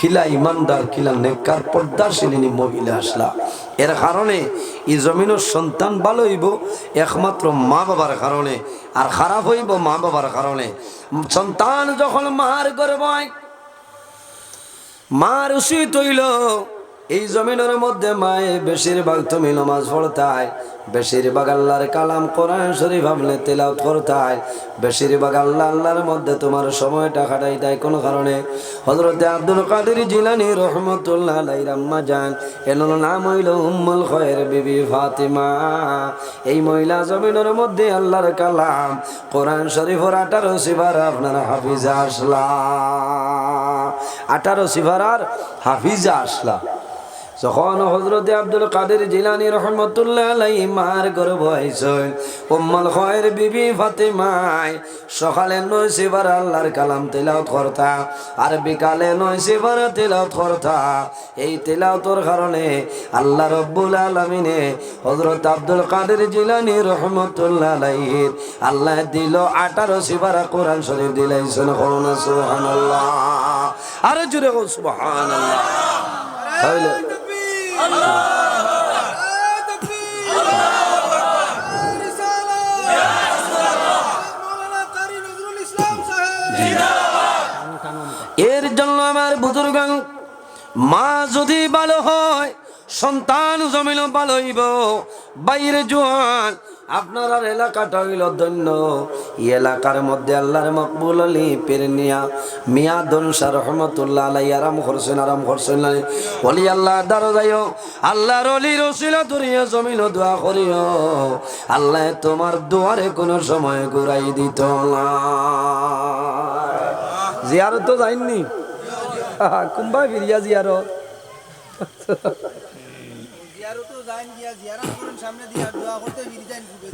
কিলা ইমানদার কিলা নেককার পর্দাশীলিনী মহিলা আসলা। এর কারণে এই জমিনের সন্তান ভালো হইব একমাত্র মা বাবার কারণে, আর খারাপ হইব মা বাবার কারণে। সন্তান যখন মার গর্ভয়, মার উচিত হইল এই জমিনের মধ্যে মায়ে বেশিরভাগ তুমি নামাজ পড়তাই, বেশিরভাগ আল্লাহর কালাম কোরআন শরীফ আপনি তেলাওয়াত করতাই, বেশিরভাগ আল্লাহ আল্লাহর মধ্যে তোমার সময়টা কাটাই দেয়। কোন কারণে? হযরতে আব্দুল কাদের জিলানী রহমাতুল্লাহ আলাইহির আম্মা জান, এর নাম হইল উম্মুল খায়র বিবি ফাতিমা। এই মহিলা জমিনের মধ্যে আল্লাহর কালাম কোরআন শরীফের 18 সিফার আপনার হাফিজা আসলা, 18 সিফার হাফিজা আসলা। যখন হযরতে আব্দুল কাদের জিলানী রহমাতুল্লাহ আলাইহি মার গর্ভ হইছেন, উম্মুল খায়র বিবি ফাতিমা সকালে 9 সিফার আল্লাহর কালাম তেলাওয়াত করতা, আর বিকালে 9 সিফার তেলাওয়াত করতা। এই তেলাওয়াতের কারণে আল্লাহ রাব্বুল আলামিনে হযরত আব্দুল কাদের জিলানী রহমাতুল্লাহ আলাইহি আল্লাহ দিল 18 সিফার কোরআন শরীফ দিলাইছেন। সুবহানাল্লাহ, আর জোরে সুবহানাল্লাহ। তাহলে এর জন্য আমার বুজুর্গ, মা যদি ভালো হয় সন্তান জমিন ভালো হইব। বাইরে জোয়ান আপনার আর এলাকাটা হইল ধন্য। এই এলাকার মধ্যে আল্লাহর মকবুল আলী পেরনিয়া মিয়া দনসা রহমতুল্লাহ আলাইহি আরাম করছেন ওলি আল্লাহ দারজাইও আল্লাহর ওলির ওসিলা ধরিয়া জমিন দোয়া করিও, আল্লাহ তোমার দুয়ারে কোনো সময় ঘুরাই দিত না। জিয়ারত তো যাইনি, কুম্বা ফিরিয়া জিয়ারত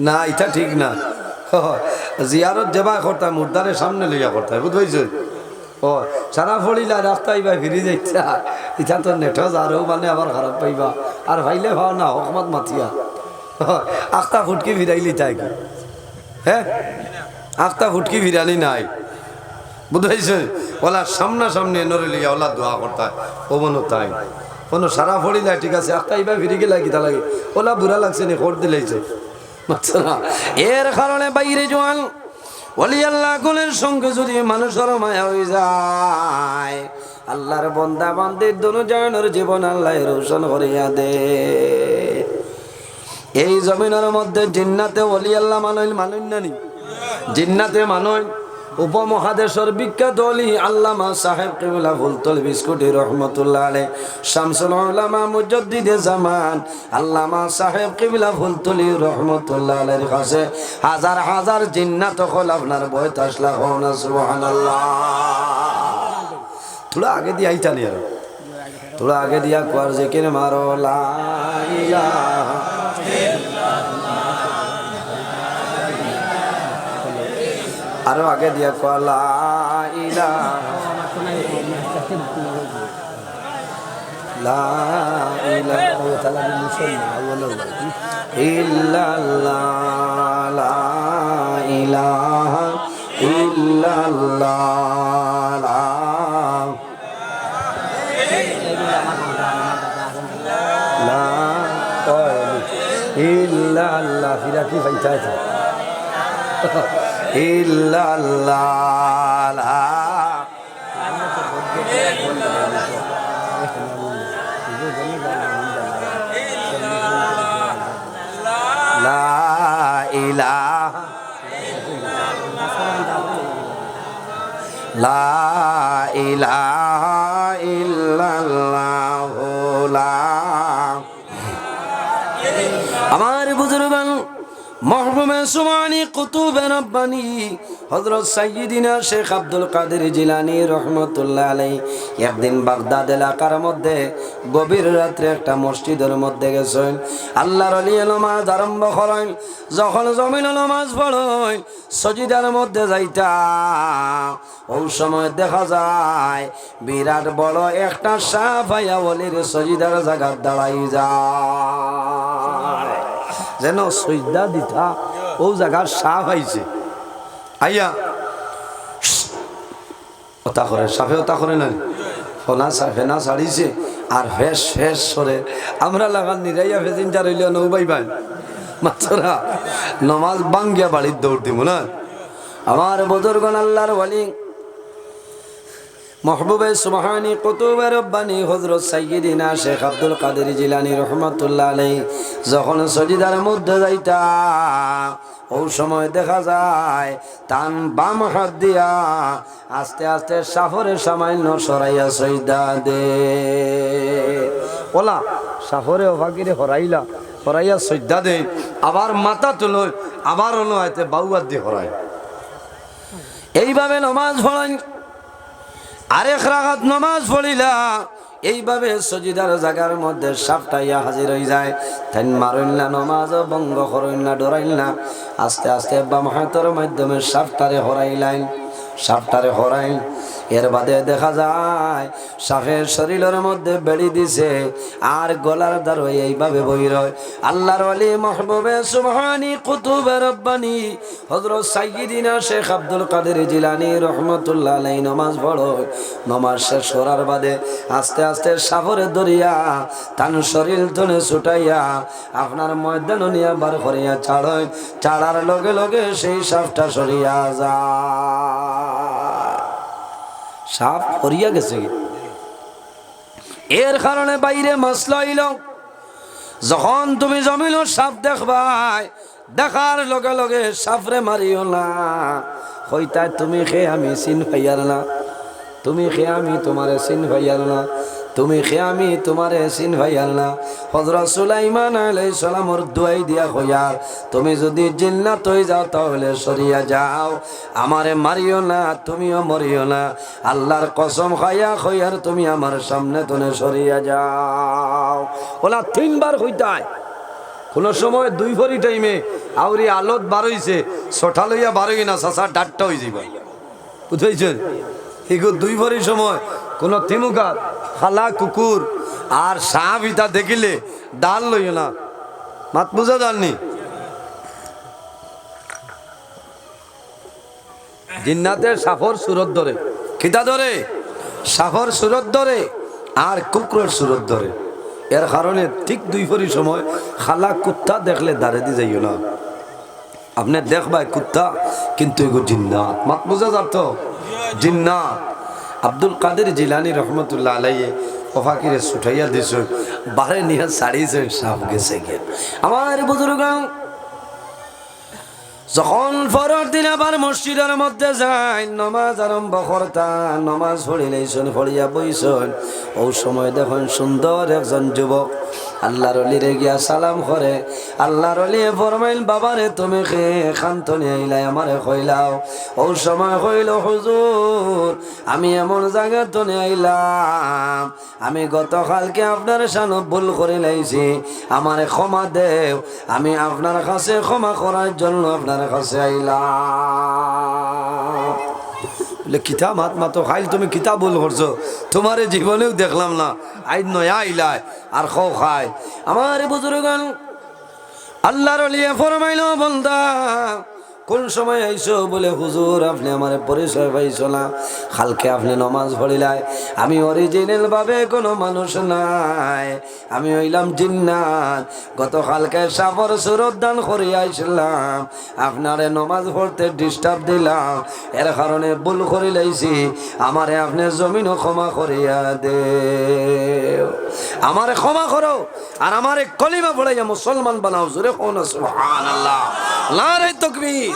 না, এটা ঠিক না। জিয়ারত যেবা করতাম মুর্দারের সামনে লইয়া করতাম, বুঝতে ও সারা ফড়িলা রাস্তায় বা ফিরি যাইছা, এটা তো নেট আরও মানে আবার খারাপ পাইবা। আর ভাইলে ভাও না হকমত মাতিয়া আখতা ফুটকি ফিরাইলি তাই, হ্যাঁ আখতা ফুটকি ফিরালি নাই, বুঝাইছে? ওলা সামনাসামনি নরে লিয়া ওলা দোয়া করতায় ও মনে তাই কোনো সারা ফড়িলা ঠিক আছে, আখতা ইবা ফিরি গেলা কিতা লাগে ওলা বুড়া লাগছে নি খোট দিলাইছে। এর কারণে বাইরে জোয়ান ওলি আল্লাহ গুলের সঙ্গে যদি মানুষের মায়া হয়ে যায়, আল্লাহর বন্দা বান্দির দুজনের জীবন আল্লাহ রোশন করিয়া দে। এই জমিনের মধ্যে জিন্নাতে ওলি আল্লাহ মানুন নানি, জিন্নাতে মানুন উপমহাদেশের বিখ্যাত ওলি আল্লামা সাহেব কিবলা ফুলতল বিস্কুটি রহমতুল্লাহ আলাইহি, শামসুল উলামা মুজাদ্দিদে জামান আল্লামা সাহেব কিবলা ফুলতলি রহমতুল্লাহ আলাইহির কাছে হাজার হাজার জিন্নাত হল আপনার বয়স আসলা হন সুবহানাল্লাহ। थोड़ा आगे दिया ही चलिए, थोड़ा आगे दिया कुआर जिक्र मारो ला इलाहा आरो आगे दिया कुआर ला इलाहा ला इलाहा इल्लल्लाह ला इलाहा इल्लल्लाह इल्लल्लाह फिर की फैसा है इल्लल्लाह ला इलाहा ला इलाहा इल्लल्लाह ला। আমার বুজুর্গান মহবুবে সুমানি কুতুবে রব্বানি হযরত সাইয়্যিদিনা শেখ আব্দুল কাদের জিলানী রহমাতুল্লাহ আলাইহি একদিন বাগদাদ এলাকার মধ্যে গভীর রাত্রে একটা মসজিদের মধ্যে গেছেন। আল্লাহর ওলি নামাজ আরম্ভ করেন, যখন জমিন নামাজ পড়েন সজিদার মধ্যে যাইতা ওই সময় দেখা যায় বিরাট বড় একটা সাপ আইয়া ওলির সজিদার জায়গা দাঁড়াই যায়, যেন সজদা দিতা ও জায়গার সাপ আইছে আইয়া ওটা করে সাপে ওটা করে না ফেনা ছাড়িছে আর ফেস ফেস সরে আমরা লাগান নিরাইয়া ফেসিনটা রইল নৌবাই ভাই মাছরা নমাজ বাঙ্গিয়া বাড়ির দৌড় দিব না। আমার বুজুর্গন আল্লাহর ওয়ালি महबूबे सुबहानी कुतुब रब्बानी हजरत सय्यिदिना शेख अब्दुल कादिर जिलानी रहमतुल्लाह अलैहि যখন সজিদার মধ্যে যাইতা ওই সময় দেখা যায় তান বাম হাত দিয়া আস্তে আস্তে সাফরের সামান্য সরাইয়া সজদা দে ওলা সাফরে ওভাগিরে হরাইলা হরাইয়া সজদা দে আবার মাথা তুলো আবার হলো আইতে বাউয়াত দিয়ে হরায় এইভাবে নামাজ পড়াই আরেক রাকাত নামাজ পড়িলা এইভাবে সজিদার জায়গার মধ্যে সাপটাইয়া হাজির হয়ে যায় তাই মারইল না নামাজ ভঙ্গ করইল না ডরাইল না আস্তে আস্তে বাম হাতের মাধ্যমে সাপটারে হরাইলাইন সাপটারে হরাইল এর বাদে দেখা যায় সাপের শরীরের মধ্যে বেড়ি দিছে আর গলার দ্বার এইভাবে বই রয় আল্লাহর ওয়ালি মাহবুবে সুবহানি কুতুবে রব্বানি হযরত সাইয়্যিদিনা শেখ আব্দুল কাদের জিলানী রাহমাতুল্লাহ আলাইহি নামাজ পড়ো নামাজ শেষ করার বাদে আস্তে আস্তে সাপরে দরিয়া তান শরীর তনে ছুটাইয়া আপনার ময়দান নিয়া বার করিয়া ছাড়য় ছাড়ার লগে লগে সেই সাপটা সরিয়া যায় সাপ হরিয়া গেছে এর কারণে বাইরে মাসলা হইল যখন তুমি জমিন সাপ দেখবাই দেখার লগে লগে সাপরে মারিও না হইতাই তুমি খে আমি চিন পাইয়ার না তুমি খে আমি তোমারে চিন পাইয়ার না তুমি খে আমি তোমারে চিন পাইয়ার না হযরত সুলাইমান আলাইহিস সালামর দুয়াই দিয়া কইয়া তুমি যদি জিন্নাত হই যাও তাহলে সরিয়া যাও আমারে মারিও না তুমিও মরিও না আল্লাহর কসম খাইয়া কইয়ার তুমি আমার সামনে তনে সরিয়া যাও ওলা তিনবার হইতায় কোন সময় দুই ভরি টাইমে আউরি আলোত বার হইছে ছটা লইয়া বার হই না চাচা ডাটটা হই যাইবা বুঝাইছেন এগো দুই ভরি সময় কোন তিমুকা খালা কুকুর আর সাপ ইটা দেখিলে ডাল লইও না মাত বুঝা জাননি জিন্নাতের সাফর সুরত ধরে খিতা ধরে সাফর সুরত ধরে আর কুকুরের সুরত ধরে এর কারণে ঠিক দুই ভরি সময় খালা কুত্তা দেখলে দাঁড়ে দিয়ে যাইও না আপনি দেখবাই কুত্তা কিন্তু এগো জিন্নাত মাত বুঝা যাত জিন্নাত আব্দুল কাদের জিলানী রহমতুল্লাহ আলাইহি ওফাকিরে ছুটাইয়া দিছ বারে নিয়ে ছাড়িয়েছে সাপ গেছে গিয়ে আমার বুজুর্গ যখন ফরর দিন আবার মসজিদের মধ্যে যায় নামাজ আরম্ভ করতা নামাজ পড়িলেইছেন পড়িয়া বইছেন ওই সময় দেখুন সুন্দর একজন যুবক আল্লাহর ওলিরে গিয়া সালাম করে আল্লাহর ওলি ফরমাইল বাবারে তুমি খে খান্ত নিয়ে আইলাই আমারে কইলাও ওই সময় কইল হুজুর আমি এমন জায়গা তো নিয়ে আইলাম আমি গতকালকে আপনার সামনে ভুল করে লাইছি আমারে ক্ষমা দেও আমি আপনার কাছে ক্ষমা করার জন্য আপনার কাছে আইলাম বলে কিতাব হাত মাতো খাইল তুমি কিতাব ভুল করছো তোমার জীবনেও দেখলাম না আই নয়া আইলায় আর খাও খায় আমার বুজুর্গান আল্লাহর ওলি ফরমাইল বান্দা কোন সময় আইসো বলে হুজুর আপনি আমার পরিচয় পাইছো না কালকে আপনি নামাজ পড়িলাই আমি অরিজিনাল ভাবে কোনো মানুষ নাই আমি হইলাম জিন্নাত গতকালকে সাফর সুরত দান করে আইছিলাম আপনারে নামাজ পড়তে ডিস্টার্ব দিলাম এর কারণে ভুল করে লাইছি আমারে আপনি জমিনও ক্ষমা করিয়া দে আমারে ক্ষমা করো আর আমারে কলিমা পড়াইয়া মুসলমান বানাও জোরে কোন সুবহানাল্লাহ নারে তাকবীর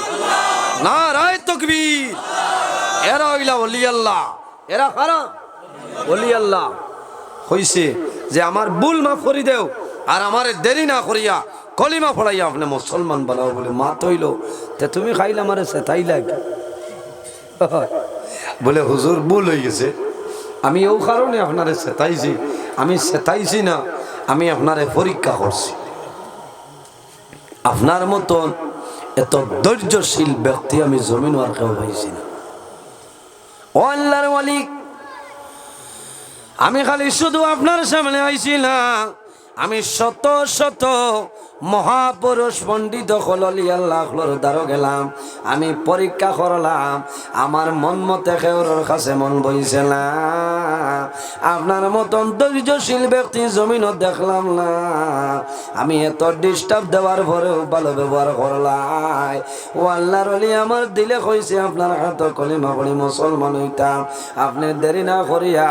নারায়ে তাকবীর এরা হইলা ওলি আল্লাহ এরা কারা ওলি আল্লাহ হইছে যে আমার ভুল মাফ করে দেও আর আমারে দেরি না করিয়া কলিমা পড়াইয়া আপনি মুসলমান বানাও বলে মা তইল তে তুমি খাইলে আমারে সেটাই লাগে বলে হুজুর ভুল হয়ে গেছে আমি ও কারণে আপনারে সেটাইছি আমি সেটাইছি না আমি আপনারে পরীক্ষা করছি আপনার মতন এত ধৈর্যশীল ব্যক্তি আমি জমিন আর কেউ পাইছি না ও আল্লাহর ওয়ালি আমি খালি শুধু আপনার সামনে আইছি না আমি শত শত মহাপুরুষ পণ্ডিত হলি আল্লাহ দ্বারো গেলাম, আমি পরীক্ষা করলাম, আমার মন মতে কেউর কাছে মন বইছে না। আপনার মতন ধৈর্যশীল ব্যক্তি জমিনও দেখলাম না। আমি এত ডিস্টার্ব দেওয়ার পরেও ভালো ব্যবহার করলাই। ও আল্লাহর ওলি আমার দিলে কইছে আপনার হাতে কলিমা পড়ি মুসলমান হইতাম, আপনি দেরি না করিয়া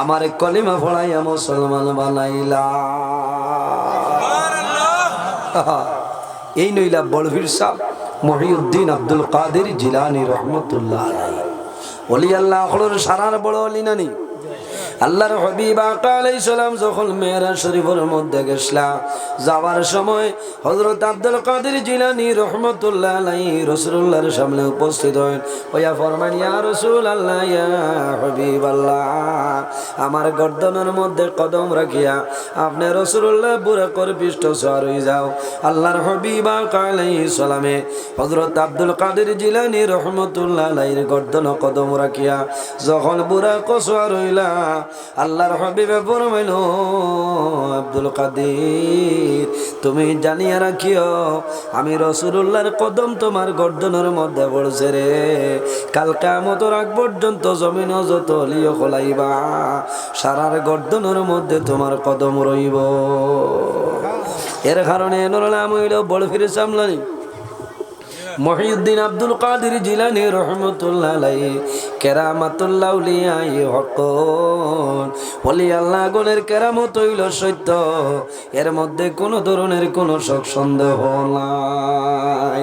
আমার কলিমা পড়াইয়া মুসলমান বানাইলা। এই নইলা বড়ভীর সাহ মহিউদ্দিন আব্দুল কাদের জিলানী রহমতুল্লাহ আলাইহি। ওলি আল্লাহ হলোর সারার বড় ওলি নানি। আল্লাহর হাবিব আকা আলাইহিস সালাম যখন মেরাজ শরীফের মধ্যে গেছলা, যাওয়ার সময় হযরত আব্দুল কাদের জিলানী রহমাতুল্লাহ আলাইহি রাসূলুল্লাহর সামনে উপস্থিত হন। ওয়া ফরমান, ইয়া রাসূলুল্লাহ, ইয়া হাবিবাল্লাহ, আমার গর্দনের মধ্যে কদম রাখিয়া আপনি রাসূলুল্লাহ বুরাকর পৃষ্ঠ সওয়ার হয়ে যাও। আল্লাহর হাবিব আকা আলাইহিস সালামে হযরত আব্দুল কাদের জিলানী রহমাতুল্লাহ আলাইহির গর্দন কদম রাখিয়া যখন বুরাক সওয়ার হইলা, আল্লাহর হাবিবে ফরমাইল, আব্দুল কাদের, তুমি জানিয়া রাখিও আমি রাসূলুল্লাহর কদম তোমার গর্দনের মধ্যে পড়ছে রে। কাল কিয়ামতের আগ পর্যন্ত জমিন যত লিও খলাইবা, সারার গর্দনের মধ্যে তোমার কদম রইব। এর কারণে এর নাম হইল বড় ফিরে সামলানি মহিউদ্দিন আব্দুল কাদের জিলানী রহমতুল্লাহ আলাইহি। কেরামাতুল্লাহ আউলিয়াই হক, ওলি আল্লাহ গণের কেরামত হইল সত্য, এর মধ্যে কোনো ধরনের কোনো শক সন্দেহ নাই।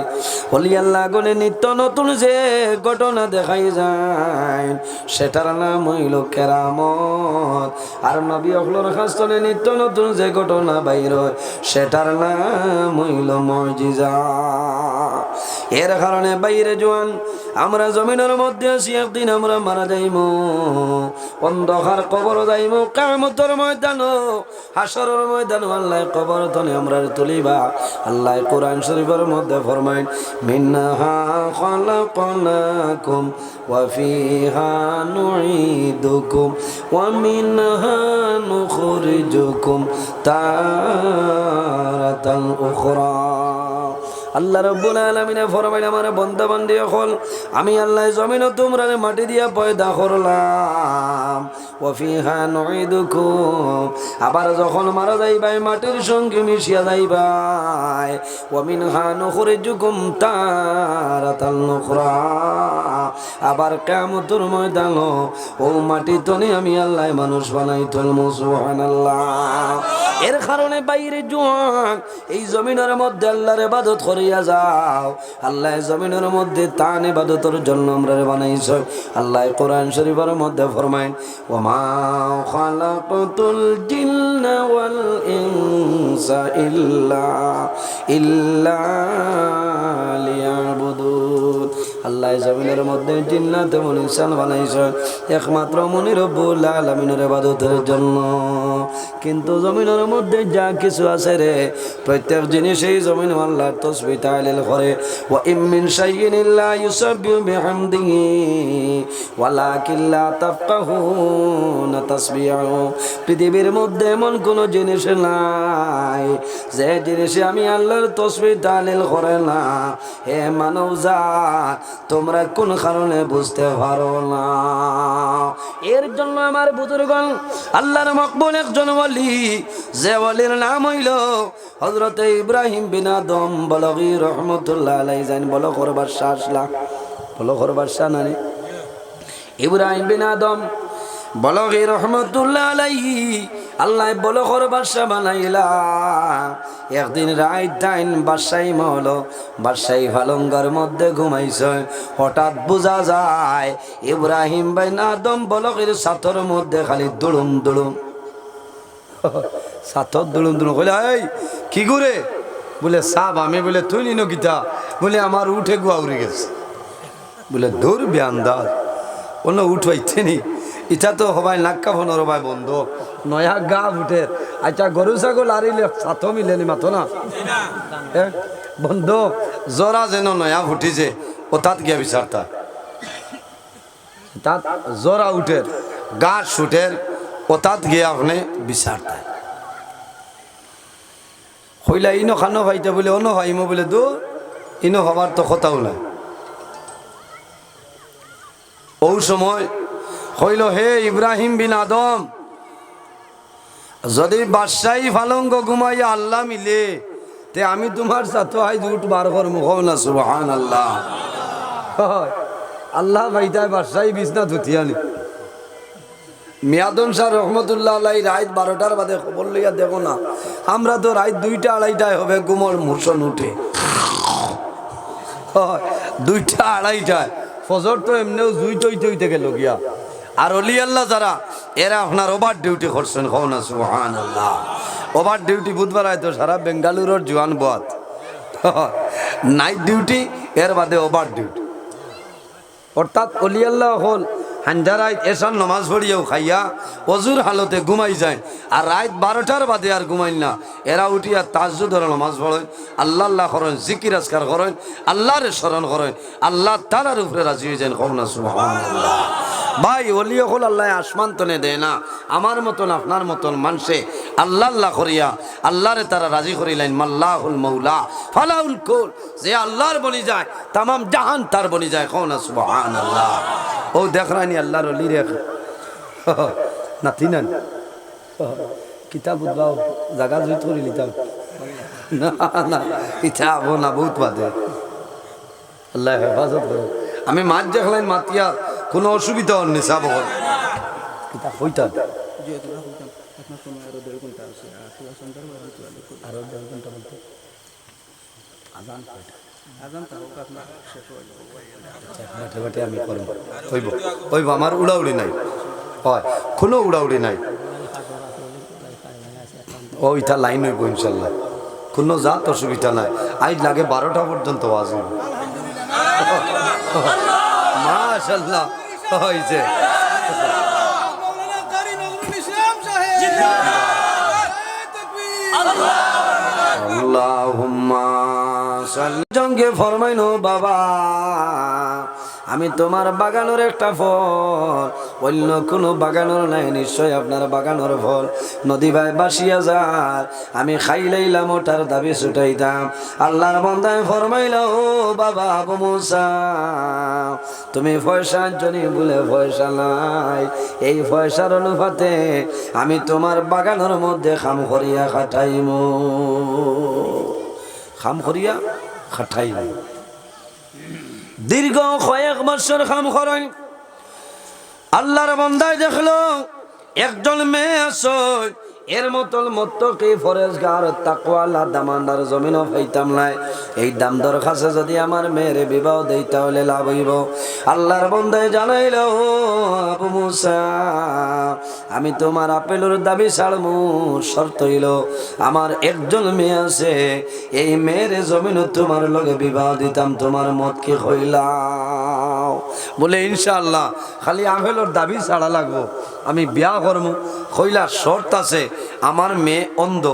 ওলি আল্লাহ গণের নিত্য নতুন যে ঘটনা দেখাই যায় সেটার নাম হইল কেরামত। আর নবী অখলোর খাস্তনে নিত্য নতুন যে ঘটনা বাইর হয় সেটার নাম হইল মুজিজা। এর কারণে বাইরে জোয়ান আমরা জমিনের মধ্যে আছি, একদিন আমরা মারা যাইব, অন্ধকার কবর যাইব, কিয়ামতের ময়দান, হাসরের ময়দান আল্লাহ কবর তনে আমরা তুলিবা। আল্লাহ কোরআন শরীফের মধ্যে ফরমায়, মিনহা খালাকনাকুম ওয়া ফিহা নুঈদুকুম ওয়া মিনহা নুখরিজুকুম তারাতান উখরা। আল্লাহ রাব্বুল আলামিনে ফরমাইল, আমার বান্দা বান্দি হল, আমি আল্লাহ জমিন তোমরা মাটি দিয়া পয়দা করলাম, ওয়া ফিহা নুঈদুকুম, আবার যখন মারা যাইবাই মাটির সঙ্গে মিশিয়া যাইবাই, ওয়া মিনহা নুখরিজুকুম তারাতান উখরা, আবার কিয়ামতের ময়দান ও মাটি তনে আমি আল্লাহ মানুষ বানাই তুলমু। সুবহানাল্লাহ। এর কারণে বাইরে জোয়ান এই জমিনের মধ্যে আল্লাহর ইবাদত করিয়া যাও। আল্লাহ জমিনের মধ্যে তান ইবাদতের জন্য আমরা বানাইছে। আল্লাহ কোরআন শরীফের মধ্যে ফরমায়, ওয়া মা খালাকতুল জিন্না ওয়াল ইনসা ইল্লা লিয়াবুদুন। আল্লাহ জমিনের মধ্যে জিন্নাত এবং ইনসান বানাইছে একমাত্র মনি রব্বুল আলামিনের ইবাদতের জন্য। কিন্তু জমিনের মধ্যে যা কিছু আছে রে, প্রত্যেক জিনিসই জমিন আল্লাহর তাসবিহ তাহলিল করে। ওয়া ইম মিন শাইইন ইল্লা ইউসাব্বিহু বিহামদিহি ওয়ালাকিন লা তাফকাহুনা তাসবিহু। পৃথিবীর মধ্যে এমন কোন জিনিস নাই যে জিনিসে আমি আল্লাহর তাসবিহ তাহলিল করে না। হে মানবজাত, তোমরা কোন কারণে বুঝতে পারো না? এর জন্য আমার বুজুর্গণ আল্লাহর মকবুল একজন ওলি, যে ওলির নাম হইল হযরত ইব্রাহিম বিন আদম বলগী রহমতুল্লাহ আলাইহি। জান বলো করবার শাসলা, বলো করবার শানানি ইব্রাহিম বিন আদম বলগী রহমতুল্লাহ আলাইহি। আল্লাহ বলো করবার শা বানাইলা। একদিন রাত টাইম বাদশাহী মহল বাদশাহী পালঙ্গার মধ্যে ঘুমাইছে। হঠাৎ বোঝা যায় ইব্রাহিম বিন আদম বলগীর ছাতর মধ্যে খালি দুলুম দুলুম, ছাতর দুলুম দুলুম। বলে এই কি করে? বলে সাব আমি। বলে তুই নিন গীতা? বলে আমার উঠে গুয়া উড়ে গেছে। বলে দৌড় বেআন্দাজ, অন্য উঠবাইতে নি, ইটা তো হবাই নাক্কা ফোনের হবাই বন্ধ, নয়া গা উঠে। আচ্ছা গরু ছাগল আরিলে ছাতো মিলেনি মাথো না বন্ধ, জরা যেন নয়া ফুটিছে ও তাত গিয়া বিচারতা, তাত জরা উঠে গাছ উঠে ও তাত গিয়া আপনি বিচারতা। কইলা ইনো খানো খাইতে বলে অন্য খাইমো বলে দু ইনো খাবার তো কথাও নাই। ও সময় হইল হে ইব্রাহিম বিন আদম, যদি বাদশাহী ফালঙ্গ ঘুমাইয়া আল্লাহ মিলে তে আমি তোমার সাথে আইজ উঠ বার করবো। না সুবহানাল্লাহ। আল্লাহ ভাইটাই বাদশাহী বিছনা ধুতিয়ানি। মিয়াদন শাহ রহমতুল্লাহ আলাই রাত 12টার বাদে খবর লইয়া দেখো না, আমরা তো রাত 2টা 2:30টায় হবে ঘুমোর মোশন উঠে। 2টা 2:30টায় ফজর তো এমনিও জুই তৈতে গেল গিয়া। আর অলি আল্লাহ যারা এরা আপনার ওভার ডিউটি করছেন। হও না সুবহানাল্লাহ। ওভার ডিউটি বুধবার তো সারা বেঙ্গালুরুর জোয়ান বাদ নাইট ডিউটি, এর বাদে ওভার ডিউটি। অর্থাৎ অলি আল্লাহ হল হান্ডারায় এসার নমাজ পড়িয়াও খাইয়া অজুর হালতে ঘুমাই যায়, আর রাত 12টার বাদে আর ঘুমাই না। এরা উঠিয়া তাহাজ্জুদের নামাজ পড়েন, আল্লাহ আল্লাহ করেন, জিকির আজকার করেন, আল্লাহর স্মরণ করেন, আল্লাহ তাআলার উপরে রাজি হয়ে যান। কও না সুবহানাল্লাহ। ভাই ওলিও হল আল্লাহ আসমান তনে দেয় না। আমার মতন আপনার মতন মানুষে আল্লাহ আল্লাহ করিয়া আল্লাহরে তারা রাজি করিলেন। মাল্লাহুল মৌলা ফালাউল কুল, যে আল্লাহর বনি যায় তামাম জাহান তার বনি যায়। কও না সুবহানাল্লাহ। ও দেখরানি আল্লাহর অলি রে নাতি না কিতাব উদ্বাও জাগা জুত করি লিতাম না না কিতাব না বহুত বাদে। আল্লাহ হেফাজত করো। আমি মাছ দেখলাম মাতিয়া কোনো অসুবিধা হয়নি সাব কিতাব হইতা আরো 1.5 ঘন্টা বলতে আজান আমি করব হইব হইব। আমার উড়াউড়ি নাই, হয় কোনো উড়াউড়ি নাই। ওইটা লাইন হইব ইনশাল্লাহ, কোনো জাত অসুবিধা নাই। আজ লাগে 12টা পর্যন্ত আসবে। মাশাআল্লাহ হয়েছে। আল্লাহুম্মা সাল্লি জঙ্গে ফরমাইনো বাবা, আমি তোমার বাগানোর একটা ফল, অন্য কোনো বাগানোর নাই, নিশ্চয় আপনার বাগানোর ফল নদী ভাই বাসিয়া যার আমি খাই লাইলাম ওটার দাবি ছুটাইতাম। আল্লাহর বান্দায় ফরমাইল ও বাবা আবু মুসা, তুমি পয়সা জনি বলে পয়সা নাই, এই পয়সার অনুপাতে আমি তোমার বাগানোর মধ্যে খাম করিয়া খাটাইম, খাম করিয়া খাটাইম। দীর্ঘ কয়েক বছর খাম করেন। আল্লাহর বান্দায় দেখলো একজন মেয়ে আছে, এর মতন মুত্তাকি ফরেজগার তাকওয়ালা দামানদার জমিনও পাইতাম নাই। এই দাম দরখাস্তে যদি আমার মেয়ের বিবাহ দেই তাহলে লাভ হইব। আল্লাহর বান্দায় জানাইলো আবু মুসা, আমি তোমার আপেলের দাবি ছাড়মু, শর্ত হইল আমার একজন মেয়ে আছে, এই মেয়ের জমিনও তোমার লগে বিবাহ দিতাম, তোমার মত কি হইলাও? বলে ইনশাআল্লাহ, খালি আপেলের দাবি ছাড়া লাগবো, আমি বিয়া করবো। কইলা শর্ত আছে, আমার মেয়ে অন্ধ,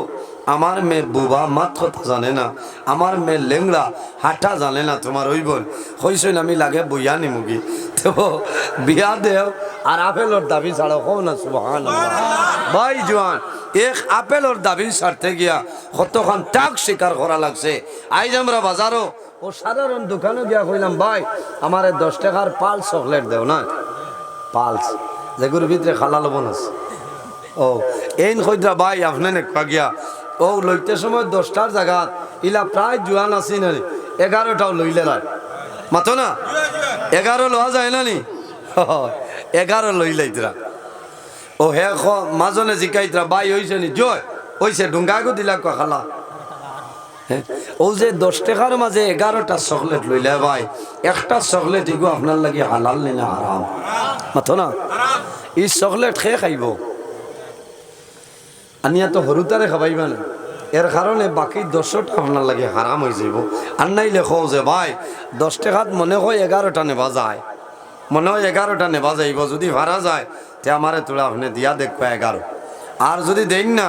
আমার মেয়ে বুবা মাত কথা জানে না, আমার মেয়ে লেংড়া হাঁটা জানে না, তোমার ওই বোন কইসই আমি লাগে বইয়া নিমুগি, তো বিয়া দেও আর আপেলের দাবি ছাড়াও। কও না সুবহানাল্লাহ। ভাই জোয়ান, এক আপেলের দাবি ছাড়তে গিয়া কতক্ষণ ত্যাগ স্বীকার করা লাগছে। আইজ আমরা বাজারও ও সাধারণ দোকানে গিয়া কইলাম ভাই আমার 10 টাকার পাল চকলেট দেও না, পালস যেগুলোর ভিতরে খালা লবণ আছে। ও এইন কইরা ভাই আপনি নেকা গিয়া ও লইতে সময় 10টার জায়গা ইলা প্রায় জোয়ান আছি না 11টাও লইলে না মাতো না 11 লওয়া যায় না নি 11 লইলাইতরা। ও হে মাজনে জিকাইতরা ভাই হইছে নি জয় হইছে ডুঙ্গাগো দিলা ক খালা। ও যে 10 টাকার মাঝে 11টা চকলেট লইলে ভাই, একটা চকলেট ইগো আপনার লাগি হালাল নি না হারাম? মাতো না এই চকলেট খেয়ে খাইব, আনিয়া তো হরুতারে খাবাইবা না, এর কারণে বাকি 10টা আপনার লাগে হারাম হয়ে যাব। আর নাই লেখো যে ভাই 10 টাকাত মনে হয় 11টা নেবা যায়, মনে হয় 11টা নেবা যাইব, যদি ভাড়া যায় তে আমারে তোরা আপনি দিয়া দেখবা 11। আর যদি দেন না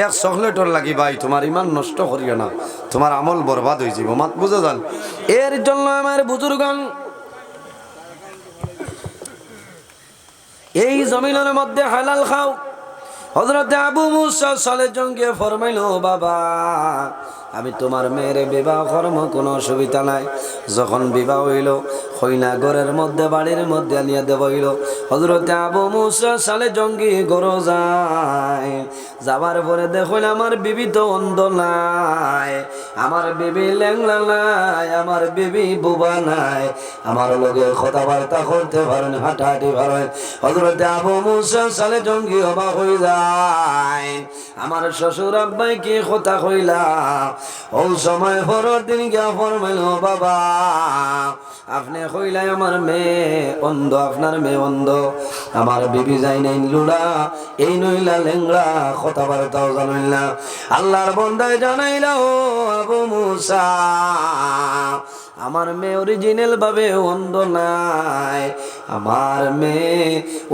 এক চকলেটর লাগি ভাই তোমার ইমান নষ্ট করিও না, তোমার আমল বরবাদ হয়ে যাব। মাত বুঝে যান। এর জন্য আমার বুজুর্গান এই জমিনের মধ্যে হালাল খাও, হযরত আবু মুসা সালে জঙ্গিয়ে ফরমাইল, বাবা আমি তোমার মেয়ের বিবাহ কর্ম কোনো অসুবিধা নাই। যখন বিবাহ হইল কইনা ঘরের মধ্যে বাড়ির মধ্যে আনিয়া দেব হইল। হযরত আবু মুসা সালে জঙ্গি গরো যায়, যাবার পরে দেখুন আমার বিবি তো অন্ধ নাই, আমার বিবি ল্যাংলা নাই, আমার বিবি বুবা নাই, আমার লগে কথাবার্তা করতে পারেন, হাঁটাহাঁটি পারেন। হযরত আবু মুসা সালে জঙ্গি অবাক হয়ে যায়, আমার শ্বশুর আব্বাই কি কথা কইলা? ওই সময় পরের দিন গিয়া ফরমাইল, বাবা আপনি কইলাই আমার মেয়ে অন্ধ, আপনার মেয়ে অন্ধ, আমার বিবি যাই নাই লুড়া, এই নইলা লেংড়া, কথাবার্তাও জানাইল না। আল্লাহর বন্দায় জানাইলা, ও আবু মুসা আমার মেয়ে অরিজিনাল ভাবে অন্ধ নাই, আমার মেয়ে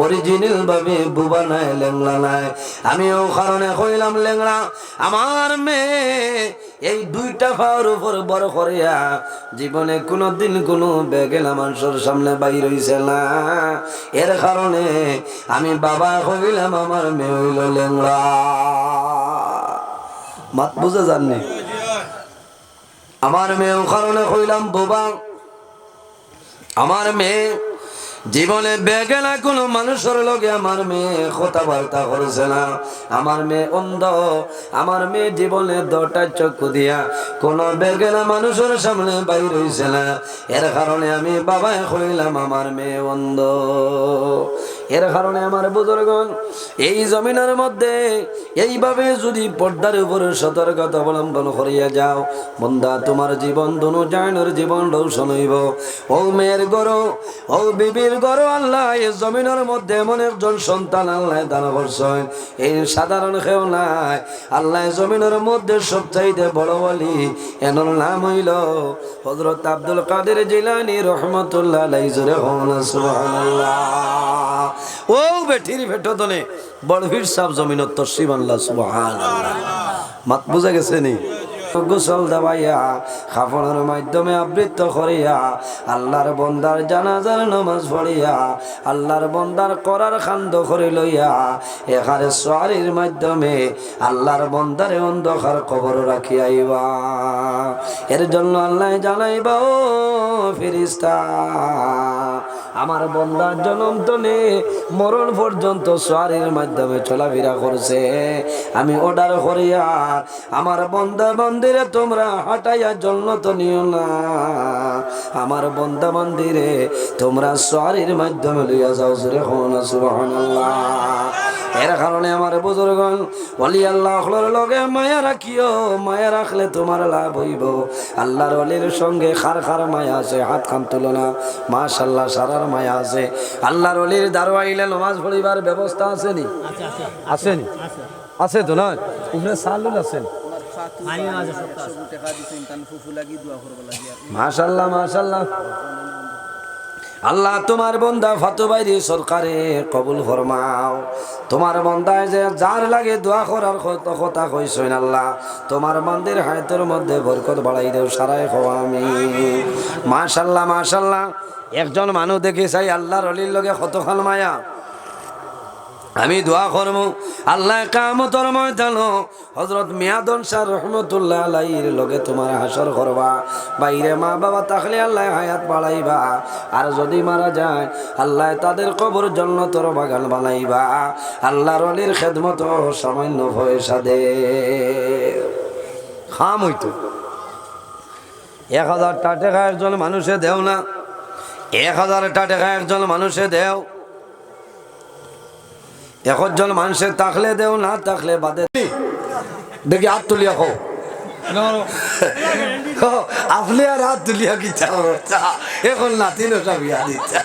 অরিজিনাল ভাবে বুবা নাই, লেংলা নাই। আমিও কারণে কইলাম লেংড়া, আমার মেয়ে এই দুইটা পাওয়ার উপর বড় করিয়া জীবনে কোনোদিন কোনো বেগেলা মানুষের সামনে বাইর হইছে না, এর কারণে আমি বাবা কইলাম আমার মেয়ে হইল লেংড়া। মাত বুঝে যাননি? আমার মেয়ে কারণে কইলাম বোবা, আমার মেয়ে জীবনে বেগেলা কোনো মানুষের লগে আমার মেয়ে কথাবার্তা করছে না, আমার মেয়ে অন্ধ, আমার মেয়ে জীবনে দটা চক্ষু দিয়া কোনো বেগেলা মানুষের সামনে বাইর হইছে না, এর কারণে আমি বাবাই কইলাম আমার মেয়ে অন্ধ। এর কারণে আমার বুজুর্গণ এই জমিনের মধ্যে এইভাবে যদি পর্দার উপরে সতর্কতা অবলম্বন করিয়া যাও, বন্ধা তোমার জীবন দুনো জায়নের জীবন রৌশন হইব। ও মেয়ের গরো, ও বিবির গরো, আল্লাহ এই জমিনের মধ্যে এমন একজন সন্তান আল্লাহ দান করছেন, এই সাধারণ কেউ নাই। আল্লাহ জমিনের মধ্যে সবচাইতে বড় ওয়ালি, এনার নাম হইল হযরত আব্দুল কাদের জিলানী রহমাতুল্লাহ আলাইহি। জোরে হন সুবহানাল্লাহ। ও বেঠির ভেটদনে বড়ভীর সাহেব জমিনত তসবিহ আল্লাহ সুবহানাল্লাহ। মাত বুঝা গেছে নি? গোসল দেওয়াইয়া কাফনের মাধ্যমে আবৃত করিয়া আল্লাহর বন্দার জানাজার নামাজ পড়িয়া আল্লাহর বন্দার করার খান্দ করে লইয়া এখানে সোয়ারির মাধ্যমে আল্লাহর বন্দারে অন্ধকার কবর রাখিয়াইবা। এর জন্য আল্লাহ জানাইবা, ও ফেরেশতা আমার বন্দার জনম তনে মরণ পর্যন্ত সোয়ারির মাধ্যমে চলাফেরা করছে, আমি অর্ডার করিয়া আমার বন্দা মন্দিরে তোমরা হাঁটাইয়া জন্নত নিও না, আমার বন্দা মন্দিরে তোমরা সোয়ারির মাধ্যমে লইয়া যাও। জোরে হন সুবহানাল্লাহ। এর কারণে আমার বুজুর্গণ ওলি আল্লাহর লগে মায়া রাখিও, মায়া রাখলে তোমার লাভ হইব। আল্লাহর ওলির সঙ্গে খার খার মায়া আছে, হাত খান তুলনা মাশাআল্লাহ সারার মায়া আছে। আল্লাহর ওলির দারওয়াইলে নামাজ পড়িবার ব্যবস্থা আসেনি? আসেনি? আছে তো না? উপরে সালুল আছেন মাশাআল্লাহ মাশাআল্লাহ। আল্লাহ তোমার বন্দা ফাতু বাইরি সরকারে কবুল ফরমাও। তোমার বন্দায় যে যার লাগে দোয়া করার কথা কইছেন আল্লাহ তোমার মন্দির হায়াতের মধ্যে বরকত বাড়াই দেও, সারাই খাওয়া আমি। মাশাআল্লাহ মাশাআল্লাহ। একজন মানুষ দেখে চাই আল্লাহর ওলির লগে কতখান মায়া। আমি দোয়া করব আল্লাহ কিয়ামতের ময়দানে হযরত মিয়াদন শাহ রহমাতুল্লাহ আলাইহির লগে তোমার হাসর করবা। বাইরে মা বাবা থাকলে আল্লাহ হায়াত বাড়াইবা, আর যদি মারা যায় আল্লাহ তাদের কবর জান্নাতের বাগান বানাইবা। আল্লাহর ওলির খেদমত সামান্য পয়সা দে খাম হইতো 1000 টাকা একজন মানুষে দেও না, 1000 টাকা একজন মানুষে দেও, 1জন মানুষের থাকলে দেও, না থাকলে বাদে। দেখি হাত তুলিয়া খো আপনি আর হাত তুলিয়া কি এখন নাতি নটা বিয়া দিচ্ছা।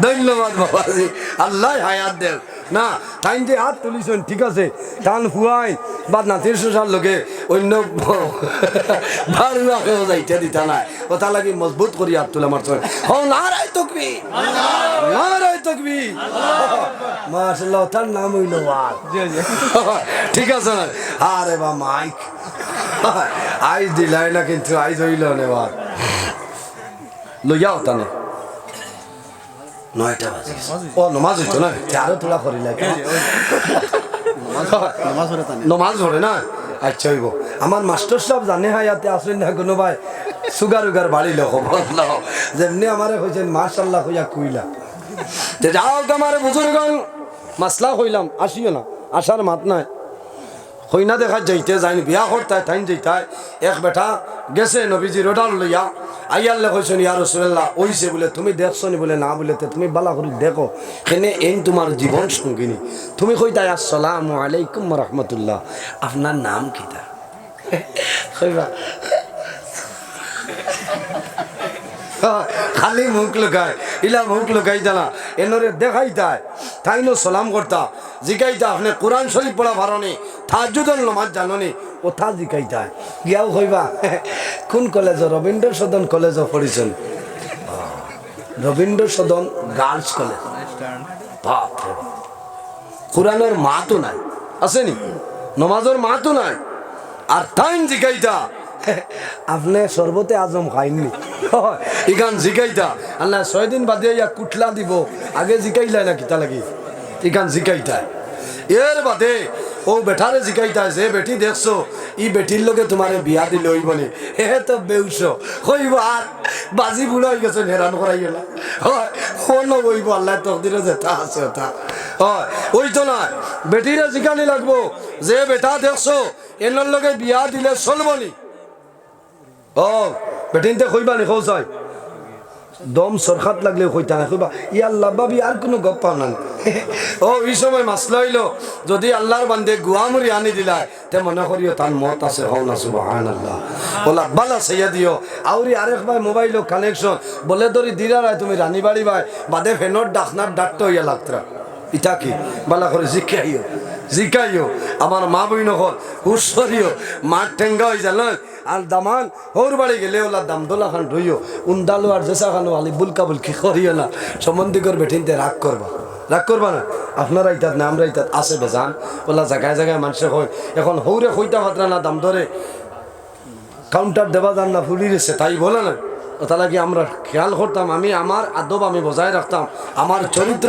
ধন্যবাদ বাবাজি, আল্লাহ হায়াত দেব না। তাই যে হাত তুলিছেন ঠিক আছে, টান ফুয়াই বা নাতির শ্বশুর লোকে অন্য ভাড়াকেও যাইতে দিতা নাই, ওটা লাগি মজবুত করি হাত তুলে মারছেন। ও নারায় তাকবীর, নারায় তাকবীর। মাশাআল্লাহ, তার নাম হইল ঠিক আছে না? আরে বা মাইক আইজ দিলাই না, কিন্তু আইজ হইল নেওয়া লইয়াও তানে 9টা বাজে ও নমাজ হইতো না আরো তোলা করি লাগে নমাজ পড়ে না আচ্ছা হইব আমার মাস্টার সাহেব জানে হায়াতে আসেন না কোনো ভাই সুগার উগার বাড়ি লোক যেমনি আমারে কইছেন মাশাআল্লাহ কইয়া কইলা যে যাও তোমার বুজুর্গন মাসলা কইলাম আসিও না আসার মাত নাই কইনা দেখা যাইতে যাইন বিয়া করতে তাইন যাইতাই এক বেটা গেছে নবীজির ওডাল লইয়া আইয়াল্লে কইছেন ইয়া রাসূলুল্লাহ ওইছে বলে তুমি দেখছো নি বলে না বলে তুমি বালা করে দেখো কেনে এই তোমার জীবন সঙ্গিনী তুমি কইতাই আসসালামু আলাইকুম ওয়া রাহমাতুল্লাহ আপনার নাম কিটা কইবা খালি মুখ লুকায় ইলা মুখ লুকাই জানা এনরে দেখাইতায় তাইনো সালাম করতা জিকাইতা আপনি কোরআন শরীফ পড়া ভারনি তাহাজ্জুদের নামাজ জাননি ওথা জিকাইতায় গিয়াও কইবা কোন college Rabindra Sadan college পড়িছেন Rabindra Sadan girls college বাপ রে বাপ কোরআনের মা তো নাই আসেনি নমাজের মা তো নাই আর তাইন জিকাইতা আপনি সর্বতে আজম খাইননি ইখান জিকাইতা আল্লাহ 6 দিন বাদে ইয়া কুটলা দিব আগে জিকাইলাই না কিতা লাগি ইখান জিকাইতা এর বাদে ও বেটারে জিকাইতা যে বেটি দেখছো ই বেটির লগে তোমারে বিয়া দিলে হইবনি হে তো বেউস হইব আর বাজি বুড়া হয়ে গেছে হেরান করাই গেল হয় কোন হইব আল্লাহ তকদিরে যেটা আছে ওটা হয় ওই তো না বেটিরে জিকানি লাগবো যে বেটা দেখছো এর লগে বিয়া দিলে চলবনি ও বেটিনতে কইবা নি কৌসাই দম সরখাত লাগলে কইতা না কইবা ই আল্লাহ বাবি আর কোনো গপ পাও না ও এই সময় মাসলা হইলো যদি আল্লাহর বান্দে গুয়ামুরি আনি দিলায় তে মনে করিও তার মত আছে হও না সুবহানাল্লাহ বলা বালা সাইয়া দিও আউরি আরেক ভাই মোবাইল কানেকশন বলে ধরি দিরা রায় তুমি রানী বাড়ি ভাই বাদে ফেনর ডাকনার ডাকতে হইয়া লাগতরা ইটা কি বালা করে জিকাইও আমার মা বই নকল হুসরিও মাঠ ঠেঙ্গা হয়ে যান আর দামান হোর বাড়ি গেলে ওলা দামদোলা খান ধুইও উন্দালো আর জেসা খানো আলি বুলকা বুলকি করিও না সম্বন্ধিকর বেঠিনতে রাগ করবা না আপনারা ইতাত না আমরা ইতাত আছে বেজান ওলা জায়গায় জায়গায় মানুষে হয় এখন হৌরে কইতা পাত্রা না দাম ধরে কাউন্টার দেবা যান না ফুলি রেছে তাই বলে না তাহলে কি আমরা খেয়াল করতাম আমি আমার আদব আমি বজায় রাখতাম আমার চরিত্র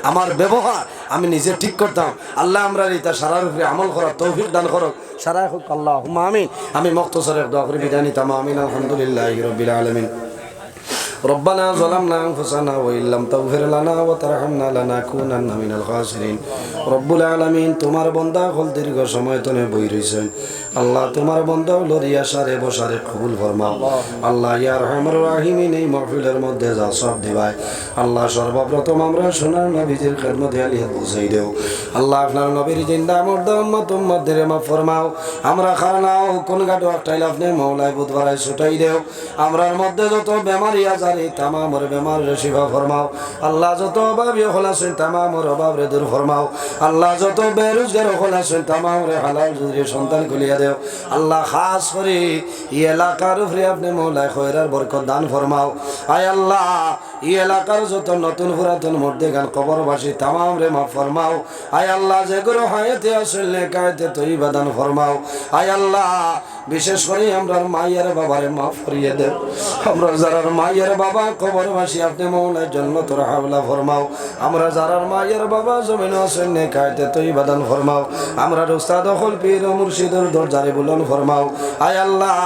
আমার ব্যবহার আমি নিজে ঠিক করতাম আল্লাহ আমরা এটা সারার উপরে আমল করার তৌফিক দান করুক সারা হোক আল্লাহ আমিন আমি মুক্তসরের দোয়া করে বিদায় নিতাম আমিন আলহামদুলিল্লাহি রাব্বিল আলামিন ربنا ظلمنا أنفسنا وإن لم تغفر لنا وترحمنا لنكونن من الخاسرين رب العالمين তোমার বান্দা হল দীর্ঘ সময় তনে বই রইছেন আল্লাহ তোমার বান্দা হল রিয়া সারে বসারে কবুল ফরমাও আল্লাহ ইয়া রহমানুর রহিমিন এই মাহফিলের মধ্যে যা সব দিবাই আল্লাহ সর্বপ্রথম আমরা সোনার নবীজির খেদমতে আলিয়াত বুঝাই দেও আল্লাহ আপনার নবীর জিন্দা মুর্দা উম্মত উম্মতদের মাফ ফরমাও আমরা খানাও কোন গাটো একটাইল আপনি মওলায় বুধবারায় ছুটাই দেও আমরার মধ্যে যত বেমারি আছে তামামর বেমার শিফা ফরমাও আল্লাহ যত অভাবী হল আছেন তামামর অভাব রে দূর ফরমাও আল্লাহ যত বেরোজগার হল আছেন তামামরে হালাল জুরিয়ে সন্তান খুলিয়া দেও আল্লাহ খাস করে এই এলাকার উপরে আপনি মওলায় খয়রার বরকত দান ফরমাও আয় আল্লাহ এই এলাকার যত নতুন পুরাতন মধ্যে গান কবরবাসী তামামরে মাফ ফরমাও আয় আল্লাহ যে গুরু হায়াতে আসল নেকায়তে তৈবা দান ফরমাও আয় আল্লাহ বিশেষ করে আমরা মায়ের বাবারে মাফ করিয়ে দেও আমরা যারা মায়ের বাবা কবরবাসী আপনি মওলায় জান্নাতুল হাওলা ফরমাও আমরা যারা মায়ের বাবা জমিন আছেন নেকায়তে তৈবা দান ফরমাও আমরা উস্তাদ হল পীর মুর্শিদের দরজারে বুলন ফরমাও আয় আল্লাহ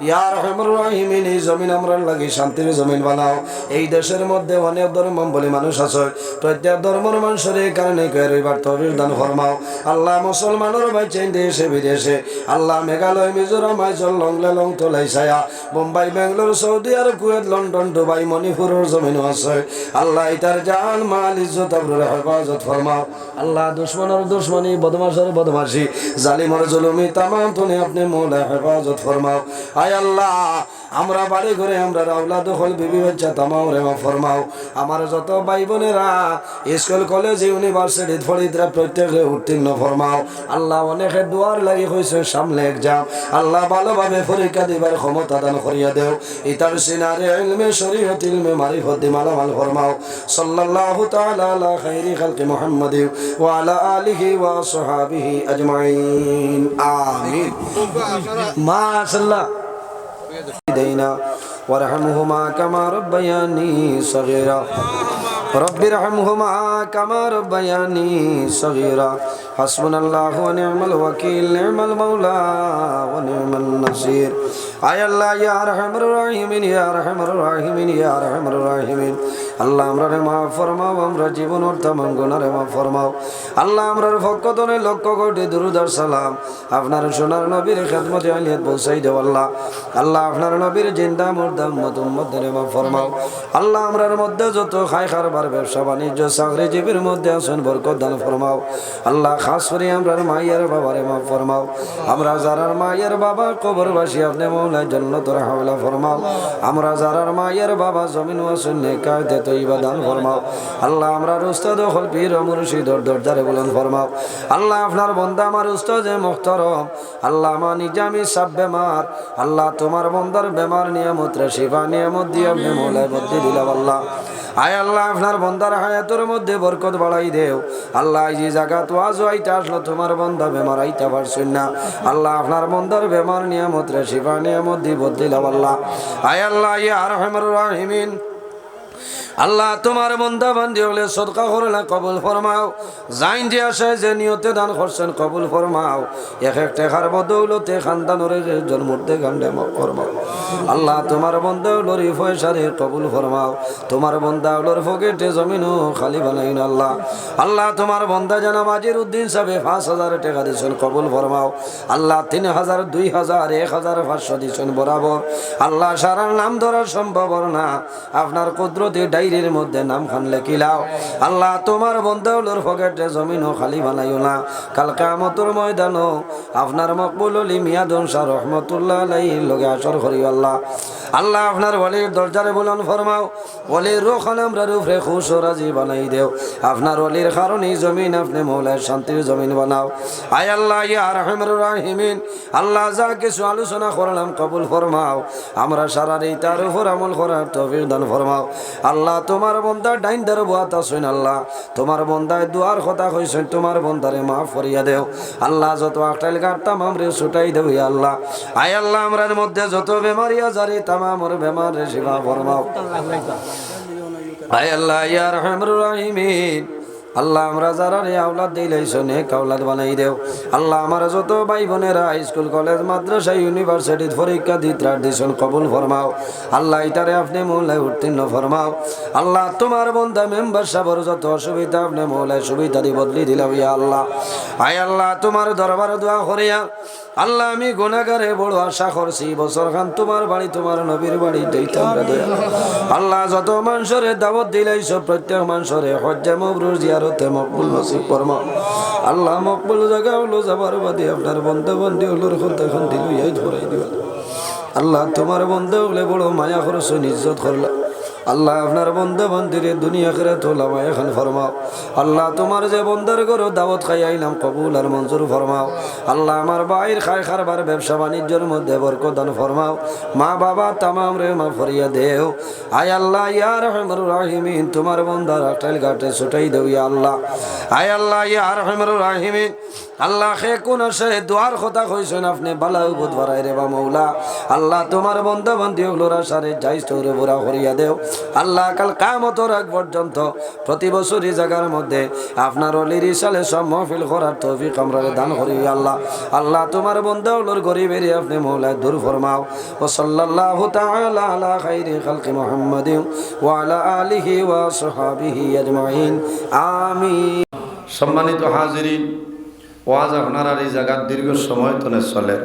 ইয়া রহমানুর রহিমিন এই জমিন আমরা লাগি শান্তির জমিন বানাও এই দেশের মধ্যে অনেক ধর্মাবলী মানুষ আছে প্রত্যেক ধর্মের মানুষের এই কারণে রইবার তৌফিক দান ফরমাও আল্লাহ মুসলমানের বাইচেন দেশে বিদেশে আল্লাহ Meghalaya Mizoram Aizawl লংলেলং তোলাইছায়া Bombay Bengaluru Saudi Arab Kuwait London Dubai মণিপুরের জমিনও আছে আল্লাহ ইতার জান মাল ইজ্জত আবরুর হেফাজত ফরমাও আল্লাহ দুশ্মনের দুশ্মনী বদমাশের বদমাশি জালিমের জুলুমি তামাম তুমি আপনি মওলায় হেফাজত ফরমাও আয় আল্লাহ আমরা বাড়ি ঘরে আমরা আওলাদ হল বিবি বাচ্চা তামাম রে মাফ ফরমাও আমার যত ভাই বোনেরা স্কুল কলেজ ইউনিভার্সিটি ফরিদরা প্রত্যেকে উত্তীর্ণ ফরমাও আল্লাহ অনেকে দুয়ার লাগি হইছে সামনে এক্সাম আল্লাহ ভালোভাবে পরীক্ষা দিবার ক্ষমতা দান করিয়া দেও ইতার সিনারে ইলমে শরীয়ত ইলমে মারিফত মালামাল ফরমাও সাল্লাল্লাহু তাআলা আলা খাইরি খালকি মুহাম্মাদ ওয়া আলা আলিহি ওয়া সাহাবিহি আজমাইন আমিন মাশাআল্লাহ দেইনা ওয়ারহামহুমা কামা রাব্বায়ানি সগীরা رب ارحمهما كما ربياني صغيرا حسبنا ওয়া নি'মাল ওয়াকিল নি'মাল মাওলা ওয়া নি'মান নাসির আয় আল্লাহ ইয়া আরহামার রাহিমিন ইয়া আরহামার রাহিমিন ইয়া আরহামার রাহিমিন আল্লাহ আমরারে মাফ ফরমাও আমরা জীবনের तमाम গুনাহরে মাফ ফরমাও আল্লাহ আমরার পক্ষ থেকে লক্ষ কোটি দরুদ আর সালাম আপনার সোনার নবীর খিদমতে আলিয়াত পৌঁছাই দাও আল্লাহ আল্লাহ আপনার নবীর জিন্দা মুর্দা উম্মতের মাফ ফরমাও আল্লাহ আমরার মধ্যে যত খায় খারবার ব্যবসা বাণিজ্য চাকরিজীবীর মধ্যে আছেন বরকত দান ফরমাও আল্লাহ খাস করে আমরার মায়ের বাবারে মাফ ফরমাও আমরা যারার মায়ের বাবা কবরবাসী আপনি মওলা জান্নাতুল হাওলা ফরমাও আমরা যারার মায়ের বাবা জমিন ওয়াসুন নেকাতে তৈবা দান ফরমাও আল্লাহ আমরার উস্তাদ হল পীর মুর্শিদ দরজারে বুলন্দ ফরমাও আল্লাহ আপনার বান্দা আমার উস্তাদ মুহতারম আল্লাহ মা নিজামি সব বেমার আল্লাহ তোমার বান্দার বেমার নিয়ামত রে শিফা নিয়ামত দিয়ে আপনি মওলা বদ্দি দিলা আল্লাহ আয় আল্লাহ আপনার বান্দার হায়াতের মধ্যে বরকত বাড়াই দেও আল্লাহ এই যে জায়গা তো আজ আইতা আসলো তোমার বান্দা বেমার আইতা পারছেন না আল্লাহ আপনার বান্দার বেমার নিয়ামত রে শিফা নিয়ামত দিয়ে বদ্দি দিলা আল্লাহ আয় আল্লাহ ইয়া আরহামার রাহিমিন আল্লাহ তোমার বান্দা বান্দি হলে সদকা করলা কবুল ফরমাও জাইন যে আসে যে নিয়তে দান করছেন কবুল ফরমাও এক এক টাকার বদৌলতে খানদানরে জন্মতে গান্ডে মাফ ফরমাও আল্লাহ তোমার বান্দা লরি পয়সারে কবুল ফরমাও তোমার বান্দা লর পকেটে জমিনও খালি বানাইন আল্লাহ আল্লাহ তোমার বান্দা জানা মাজির উদ্দিন সাহেব 5000 টাকা দিছেন কবুল ফরমাও আল্লাহ 3000 2000 1500 দিছেন বরাবর আল্লাহ সারার নাম ধরা সম্ভব না আপনার কুদরতি ডাইরির মধ্যে নাম খান লেখিলাও আল্লাহ তোমার বন্দাউলর পকেটে জমিনও খালি বানাইও না কাল কিয়ামতের ময়দানও আপনার মকবুল আলী মিয়াদুন শাহ রহমাতুল্লাহ আলাইহির লগে আসর করিও আল্লাহ আল্লাহ আপনার ওলির দরজারে বুলন্দ ফরমাও ওলির রূহখান আমরা রূপরে খুশ ও রাজি বানাই দেও আপনার ওলির কারণে জমিন আপনি মওলার শান্তির জমিন বানাও আয় আল্লাহ ইয়া আরহামার রাহিমিন আল্লাহ যা কিছু আলোচনা করলাম কবুল ফরমাও আমরা সারা তার উপর আমল করার তৌফিক দান ফরমাও আল্লাহ তোমার বান্দা ডাইন দর বুয়াত আছেন আল্লাহ তোমার বান্দায় দুয়ার কথা কইছেন তোমার বান্দারে মাফ করিয়া দেও আল্লাহ যত আটাইল গাড়তাম আমরে ছুটাই দেও ইয়া আল্লাহ আয় আল্লাহ আমরার মধ্যে যত বেমারি আজারি তামামর বেমার রে শিফা ফরমাও আয় আল্লাহ ইয়া আরহামার রাহিমিন আল্লাহ আমরা যারা রে আওলাদ দিলাইছো নেক আওলাদ বানাই দেও আল্লাহ আমার যত ভাই বোনেরা স্কুল কলেজ মাদ্রাসা ইউনিভার্সিটি পরীক্ষা দিত্রার দিছেন কবুল ফরমাও আল্লাহ ইতারে আপনি মওলায় উত্তীর্ণ ফরমাও আল্লাহ তোমার বান্দা মেম্বার সাবর যত অসুবিধা আপনি মওলায় সুবিধা দি বদলি দিলাও ইয়া আল্লাহ আয় আল্লাহ তোমার দরবারে দোয়া করিয়া আল্লাহ আমি গুনাহগারে বড় আশা করছি বছর খান তোমার বাড়ি তোমার নবীর বাড়ি দেইতাম রে দয়া আল্লাহ যত মানুষের দাওয়াত দিলাইছো প্রত্যেক মানুষের হজ্জ মাবরুর জিয়ারতে মকবুল নসিব ফরমাও আল্লাহ মকবুল জায়গা হলো যাবার বাদে আপনার বন্ধু বন্ধু হলোর কথা খান দিল ইয়াই ধরাই দিবা আল্লাহ তোমার বন্ধু হলে বড় মায়া করছো ইজ্জত করলা আল্লাহ আপনার বন্ধু বান্দিরে দুনিয়া আখিরাত ওলামা এখন ফরমাও আল্লাহ তোমার যে বন্দার ঘর দাওয়াত খাই আইলাম কবুল আর মঞ্জুর ফরমাও আল্লাহ আমার বাইর খায় খারবার ব্যবসা বাণিজ্যের মধ্যে বরকত দান ফরমাও মা বাবা তামাম রে মা ফরিয়া দেও আয় আল্লাহ ইয়া আরহামার রাহিমিন তোমার বন্দার আটাইল ঘাটে ছুটাই দেও ইয়া আল্লাহ আয় আল্লাহ ইয়া আরহামার রাহিমিন আল্লাহ খে কোন আসে দোয়ার কথা কইছেন আপনি বালা উপদ বাড়াই রে বা মৌলা আল্লাহ তোমার বন্ধু বান্ধি ওগুলোর আশারে যাইস তোরে বুড়া করিয়া দেও আল্লাহ কাল কিয়ামতের আগ পর্যন্ত প্রতি বছরই জায়গার মধ্যে আপনার অলির ইসালে সব মাহফিল করার তৌফিক আমরা দান করি আল্লাহ আল্লাহ তোমার বন্ধু ওগুলোর গরিবেরই আপনি মৌলায় দূর ফরমাও ও সাল্লাল্লাহু তাআলা আলা খাইরি খালকি মুহাম্মাদিন ওয়া আলা আলিহি ওয়া সাহবিহি আজমাইন আমিন সম্মানিত হাজিরিন ওয়াজ আপনার এই জায়গার দীর্ঘ সময় তনে চলে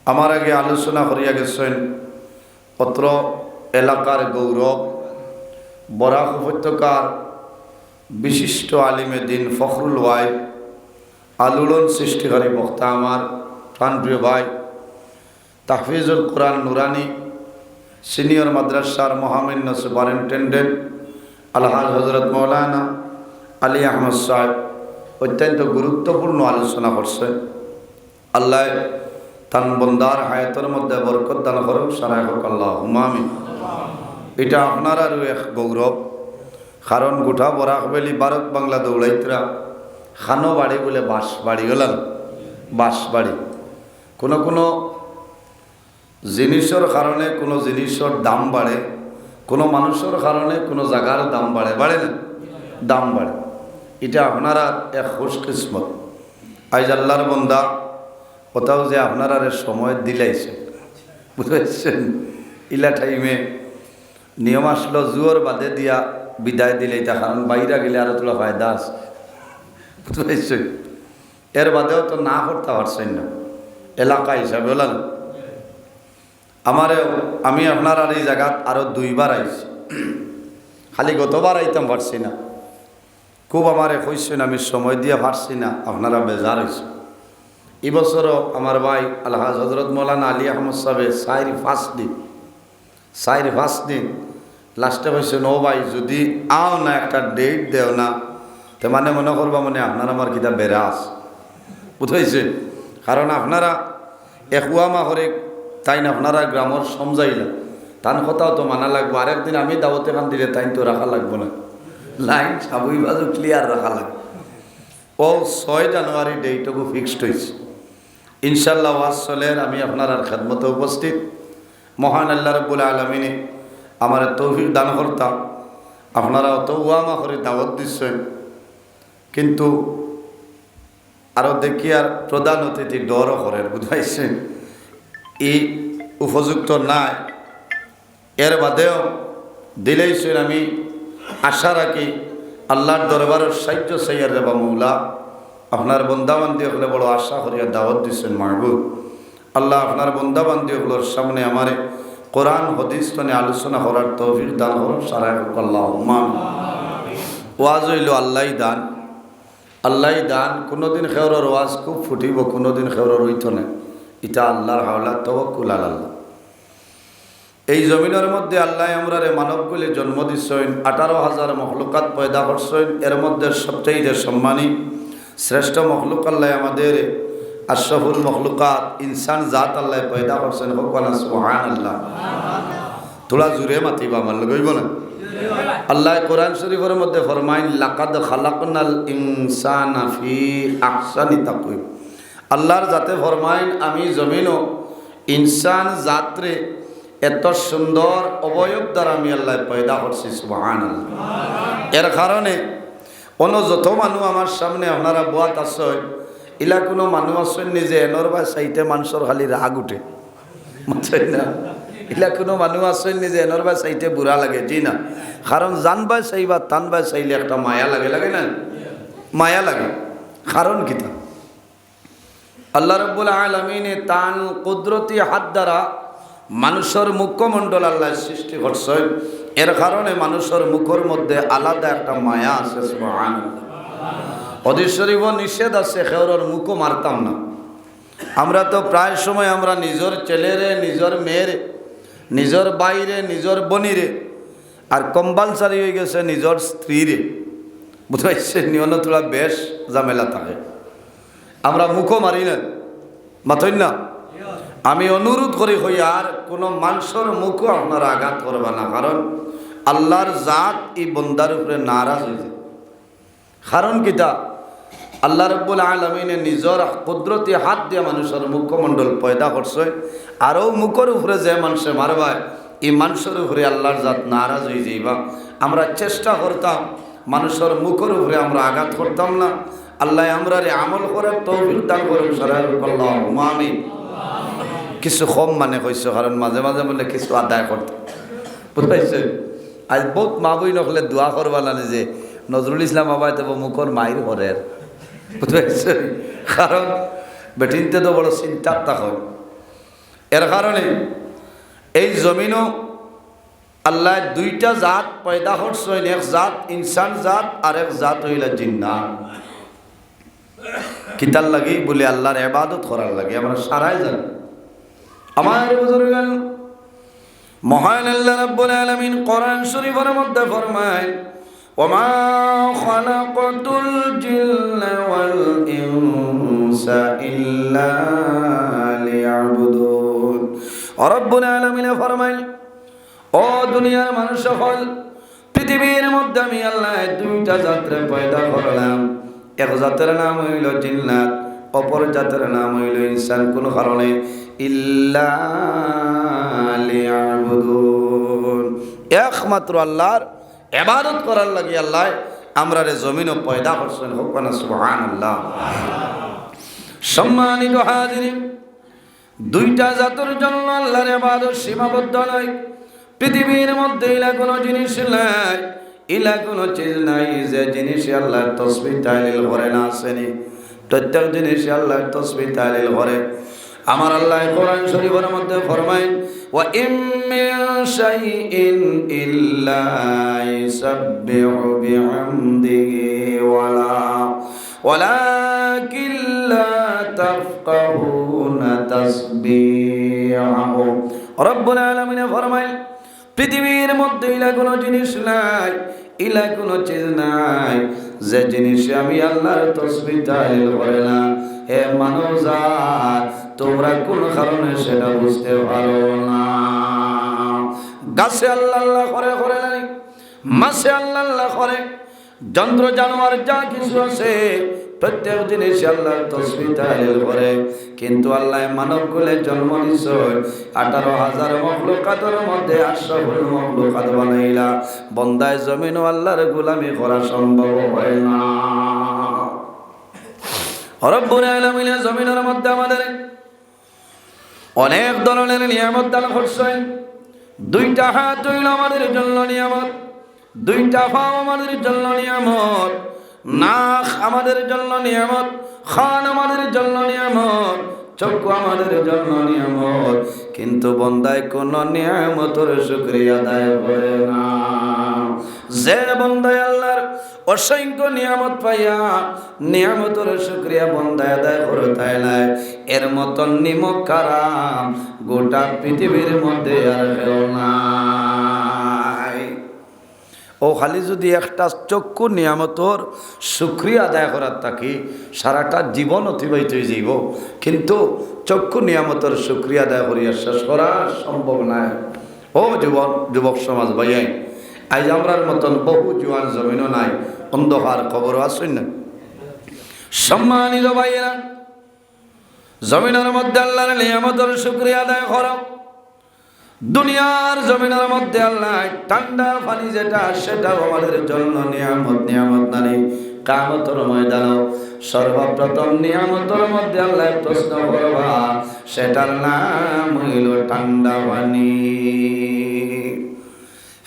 আমার আগে আলোচনা করিয়া গেছেন অত্র এলাকার গৌরব বরাক উপত্যকার বিশিষ্ট আলিমে দিন ফখরুল ভাই আলোড়ন সৃষ্টিকারী বক্তা আমার প্রাণপ্রিয় ভাই তাহফিজুল কোরআন নুরানি সিনিয়র মাদ্রাসার মহামান্য সুপারিনটেন্ডেন্ট আলহাজ হজরত মৌলানা আলী আহমদ সাহেব অত্যন্ত গুরুত্বপূর্ণ আলোচনা করছে আল্লাহ তান বন্দার হায়াতের মধ্যে বরকত দান করুক সারাই হোক আল্লাহুম্মা আমিন এটা আপনার আরও এক গৌরব কারণ গোটা বরাকবেলি ভারত বাংলা দৌড়াইতরা খানো বাড়ি বলে বাঁশ বাড়ি গেলাম বাঁশ বাড়ি কোনো জিনিসের কারণে কোনো জিনিসের দাম বাড়ে কোনো মানুষের কারণে কোনো জায়গার দাম বাড়ে, বাড়ে না? দাম বাড়ে। এটা আপনারা এক খুশকিসমত। আজ আল্লাহর বন্দা কোথাও যে আপনারা সময় দিলাইছে, বুঝেছেন? ইলা টাইমে নিয়ম আসলো জুয়োর বাদে দিয়া বিদায় দিলে এটা, কারণ বাইরে গেলে আরো তোলা ফায়দা আছে, বুঝতে। এর বাদেও তো না করতে পারছেন না এলাকা হিসাবে, বলেন। আমি আপনার আর এই জায়গাত আরো 2বার আইছি, খালি গতবার আইতাম পারছি না, খুব আমারে কইছেন আমি সময় দিয়ে পারছি না, আপনারা বেজার হয়েছে। এবছরও আমার ভাই আলহাজ হজরত মৌলানা আলী আহমদ সাহেব 4-5 দিন লাস্টে হয়েছে, নো ভাই যদি আও না একটা ডেট দেও না, তো মানে মনে করবা মানে আপনার আমার কিতা বেরাস, বুঝাইছে? কারণ আপনারা একুয়া মাহরে তাই না, আপনারা গ্রামের সমঝাইলা তান কথাও তো মানা লাগবো। আরেকদিন আমি দাওয়াতে খান দিলে তাই তো রাখা লাগবো না, লাইন সাবুই বাজু ক্লিয়ার রাখা লাগবে। ও 6 জানুয়ারি ডেটটুকু ফিক্সড হয়েছে, ইনশাল্লাহ ওয়াজ চলের। আমি আপনার খেদমতে উপস্থিত। মহান আল্লাহ রাব্বুল আলামিনে আমার তৌফিক দান করতাম, আপনারা অত ওয়ামা করে দাওয়াত দিচ্ছেন, কিন্তু আরও দেখি আর প্রধান অতিথি ডরও করেন, বুঝাইছেন? এই উপযুক্ত নাই, এর বাদেও দিলেইছেন। আমি আশা রাখি আল্লাহর দরবারের সাহায্য সাইয়ার দেবা মৌলা, আপনার বন্দাবান্দি হলে বড় আশা করিয়া দাওয়াত দিচ্ছেন মাহবুব। আল্লাহ আপনার বন্দাবান্দি হলোর সামনে আমারে কোরআন হাদিস নিয়ে আলোচনা করার তৌফিক দান করুন, সারাই হোক আল্লাহুম্মা। ওয়াজ হইল আল্লাহই দান, আল্লাহই দান। কোনোদিন খেওরের ওয়াজ খুব ফুটিব, কোনোদিন খেওরের হইত না। এটা আল্লাহর হাওলা, তাওয়াক্কুল আলাল্লাহ। এই জমিনের মধ্যে আল্লাহ আমরারে মানবগুলি জন্ম দিচ্ছেন, 18,000 মখলুকাত পয়দা করছেন। এর মধ্যে সবচেয়ে সম্মানী শ্রেষ্ঠ মখলুক আল্লাহ আমাদের আশরাফুল মখলুকাত ইনসান জাত আল্লাহ পয়দা করছেন। হোকানা সুবহানাল্লাহ। তোলা জুড়ে মাতিবা আমার লগইব না? আল্লাহ কোরআন শরীফের মধ্যে ফরমাইন লাকাদ খালাকনাল ইনসানা ফি আহসানি তাকওয়িম। আল্লাহর জাতে ফরমাইন আমি জমিনও ইনসান জাতরে এত সুন্দর অবয়ব দ্বারা আমি আল্লাহ পয়দা করছি, সুবহানাল্লাহ। এর কারণে অন্য যত মানুষ আমার সামনে আপনারা বোয়াত আসয়, ইলা কোনো মানুষ আসেন নিজে এনর বা চাইতে মানুষের খালি রাগ উঠে, বুঝছেন না? ইলা কোনো মানুষ আসেন নিজে এনর বা চাইতে বুড়া লাগে, জি না? কারণ জান বা চাইবা তান বা চাইলে একটা মায়া লাগে, লাগে না? মায়া লাগে। কারণ কিতা? আল্লাহ রাব্বুল আলামিনে তান কুদরতি হাত দ্বারা মানুষের মুখমণ্ডল আল্লাহ সৃষ্টি করছেন। এর কারণে মানুষের মুখের মধ্যে আলাদা একটা মায়া আছে, সুবহানাল্লাহ। হাদিস শরীফে নিষেধ আছে খেওরের মুখও মারতাম না। আমরা তো প্রায় সময় আমরা নিজের ছেলেরে, নিজের মেয়েরে, নিজের বাইরে, নিজের বনিরে, আর কম্পালসারি হয়ে গেছে নিজের স্ত্রীরে, বুঝাইছে? নিয়ন তোলা বেশ ঝামেলা থাকে, আমরা মুখও মারি না, মাথই না। আমি অনুরোধ করি হই আর কোনো মানুষের মুখও আপনারা আঘাত করবে না, কারণ আল্লাহর জাত এই বন্দার উপরে নারাজ হয়েছে। কারণ কিতা? আল্লাহ রাব্বুল আলামিনে নিজের কুদরতি হাত দিয়ে মানুষের মুখমণ্ডল পয়দা করছে, আরও মুখের উপরে যে মানুষে মারবায় এই মানুষের উপরে আল্লাহর জাত নারাজ হয়ে যাইবা। আমরা চেষ্টা করতাম মানুষের মুখের উপরে আমরা আঘাত করতাম না। আল্লাহ আমরা আমল করার তৌফিক দান করুন, সারাই আল্লাহুম্মা আমিন। কিছু কম মানে কইছো, কারণ মাঝে মাঝে বলে কিছু আদায় করতে, বুঝাইছে? আজ বহুত মা বই নকলে দোয়া করবা না যে নজরুল ইসলাম বাবাই তো মুখর মায়ের ঘরের, বুঝাইছে? কারণ বেটিনতে তো বড় চিন্তার তখন। এর কারণে এই জমিনও আল্লাহ 2টা জাত পয়দা করছেন, এক জাত ইনসান জাত আর এক জাত হইল জিন্নাত। কিতার লাগি বলে আল্লাহর ইবাদত করার লাগে, আমরা সারাই জানি। আমার বুজুর্গান মহান আল্লাহ রাব্বুল আলামিন কোরআন শরীফের মধ্যে ফরমায় ওমা খালাকাতুল জিন্না ওয়াল ইনসা ইল্লা লিয়াবুদুন। রব্বুল আলামিন ফরমায় ও দুনিয়ার মানুষ সকল, পৃথিবীর মধ্যে আমি আল্লাহ 2টা জাতরে পয়দা করলাম। এক জাতের নাম হইল জিন্নাত, অপর জাতের নাম হইল ইনসান। কোন কারণে ইল্লা লিয়াবুদুন, একমাত্র আল্লাহর ইবাদত করার লাগি আল্লাহ আমরা রে জমিনও পয়দা করছেন। হোক না সুবহানাল্লাহ। সম্মানিত হাজিরিন, দুইটা জাতের জন্য আল্লাহর ইবাদত সীমাবদ্ধ নয়। পৃথিবীর মধ্যে ইলা কোনো জিনিস নাই, ইলা কোনো চিজ নাই যে জিনিস আল্লাহর তাসবিহ তাহলিল করে না আসেনি। প্রত্যেক জিনিস আল্লাহর তাসবিহ তাহলিল করে। আমার আল্লাহ কোরআন শরীফের মধ্যে ফরমায়, ওয়া ইম মিন শাইইন ইল্লা ইউসাব্বিহু বিহামদিহি ওয়ালাকিন লা তাফকাহুনা তাসবিহাহু। রব্বুল আলামিন ফরমায়, পৃথিবীর মধ্যে ইলা কোনো জিনিস নাই, ইলা কোনো চিজ নাই যে জিনিস আমি আল্লাহর তাসবিহ তাহলিল করে না। হে মানবজাত, তোমরা কোন কারণে সেটা বুঝতে পারো না। গাছে আল্লাহ আল্লাহ করে নাই, মাছে আল্লাহ আল্লাহ করে, যন্ত্র জানোয়ার যা কিছু আছে প্রত্যেক জিনিস আল্লাহর তাসবিহ তাহলিল করে। কিন্তু আল্লাহ মানব কুলে জন্ম দিছে, 18,000 মখলুকাতের মধ্যে 800 মখলুকাত বানাইলা। বন্দায় জমিন ও আল্লাহর গোলামি করা সম্ভব হয় না। রব্বুল আলামিন জমিনের মধ্যে আমাদের অনেক ধরনের নিয়ামত দান করছেন। দুইটা হাত হইল আমাদের জন্য নিয়ামত, দুইটা পা আমাদের জন্য নিয়ামত, নাক আমাদের জন্য নিয়ামত, কান আমাদের জন্য নিয়ামত, চক্ষু আমাদের জন্য নিয়ামত। কিন্তু বন্দায় কোন নিয়ামতের শুকরিয়া আদায় করে না। যে বন্দায় আল্লাহর অসংখ্য নিয়ামত পাইয়া নিয়ামতের শুকরিয়া বন্দায় আদায় করে তাই নাই, এর মতন নিমক কারাম গোটা পৃথিবীর মধ্যে আর কেউ নাই। ও খালি যদি একটা চক্ষু নিয়ামতর শুকরিয়া আদায় করার থাকি সারাটা জীবন অতিবাহিত হয়ে যাইব, কিন্তু চক্ষু নিয়ামতর শুকরিয়া আদায় করিয়া শেষ করা সম্ভব নয়। ও যুবক সমাজ ভাইয়াই, আজ আমরার মতন বহু জোয়ান জমিনও নাই, অন্ধকার খবরও আসেন না। সম্মানিত ভাইয়েরা, জমিনের মধ্যে আল্লাহর নিয়ামতের শুকরিয়া আদায় করো। দুনিয়ার জমিনের মধ্যে আল্লাহ ঠান্ডা পানি যেটা, সেটাও আমাদের জন্য নিয়ামত। নিয়ামত নানি কিয়ামতের ময়দানে সর্বপ্রথম নিয়ামতের মধ্যে আল্লাহ প্রশ্ন করবা, সেটার নাম হইল ঠান্ডা পানি।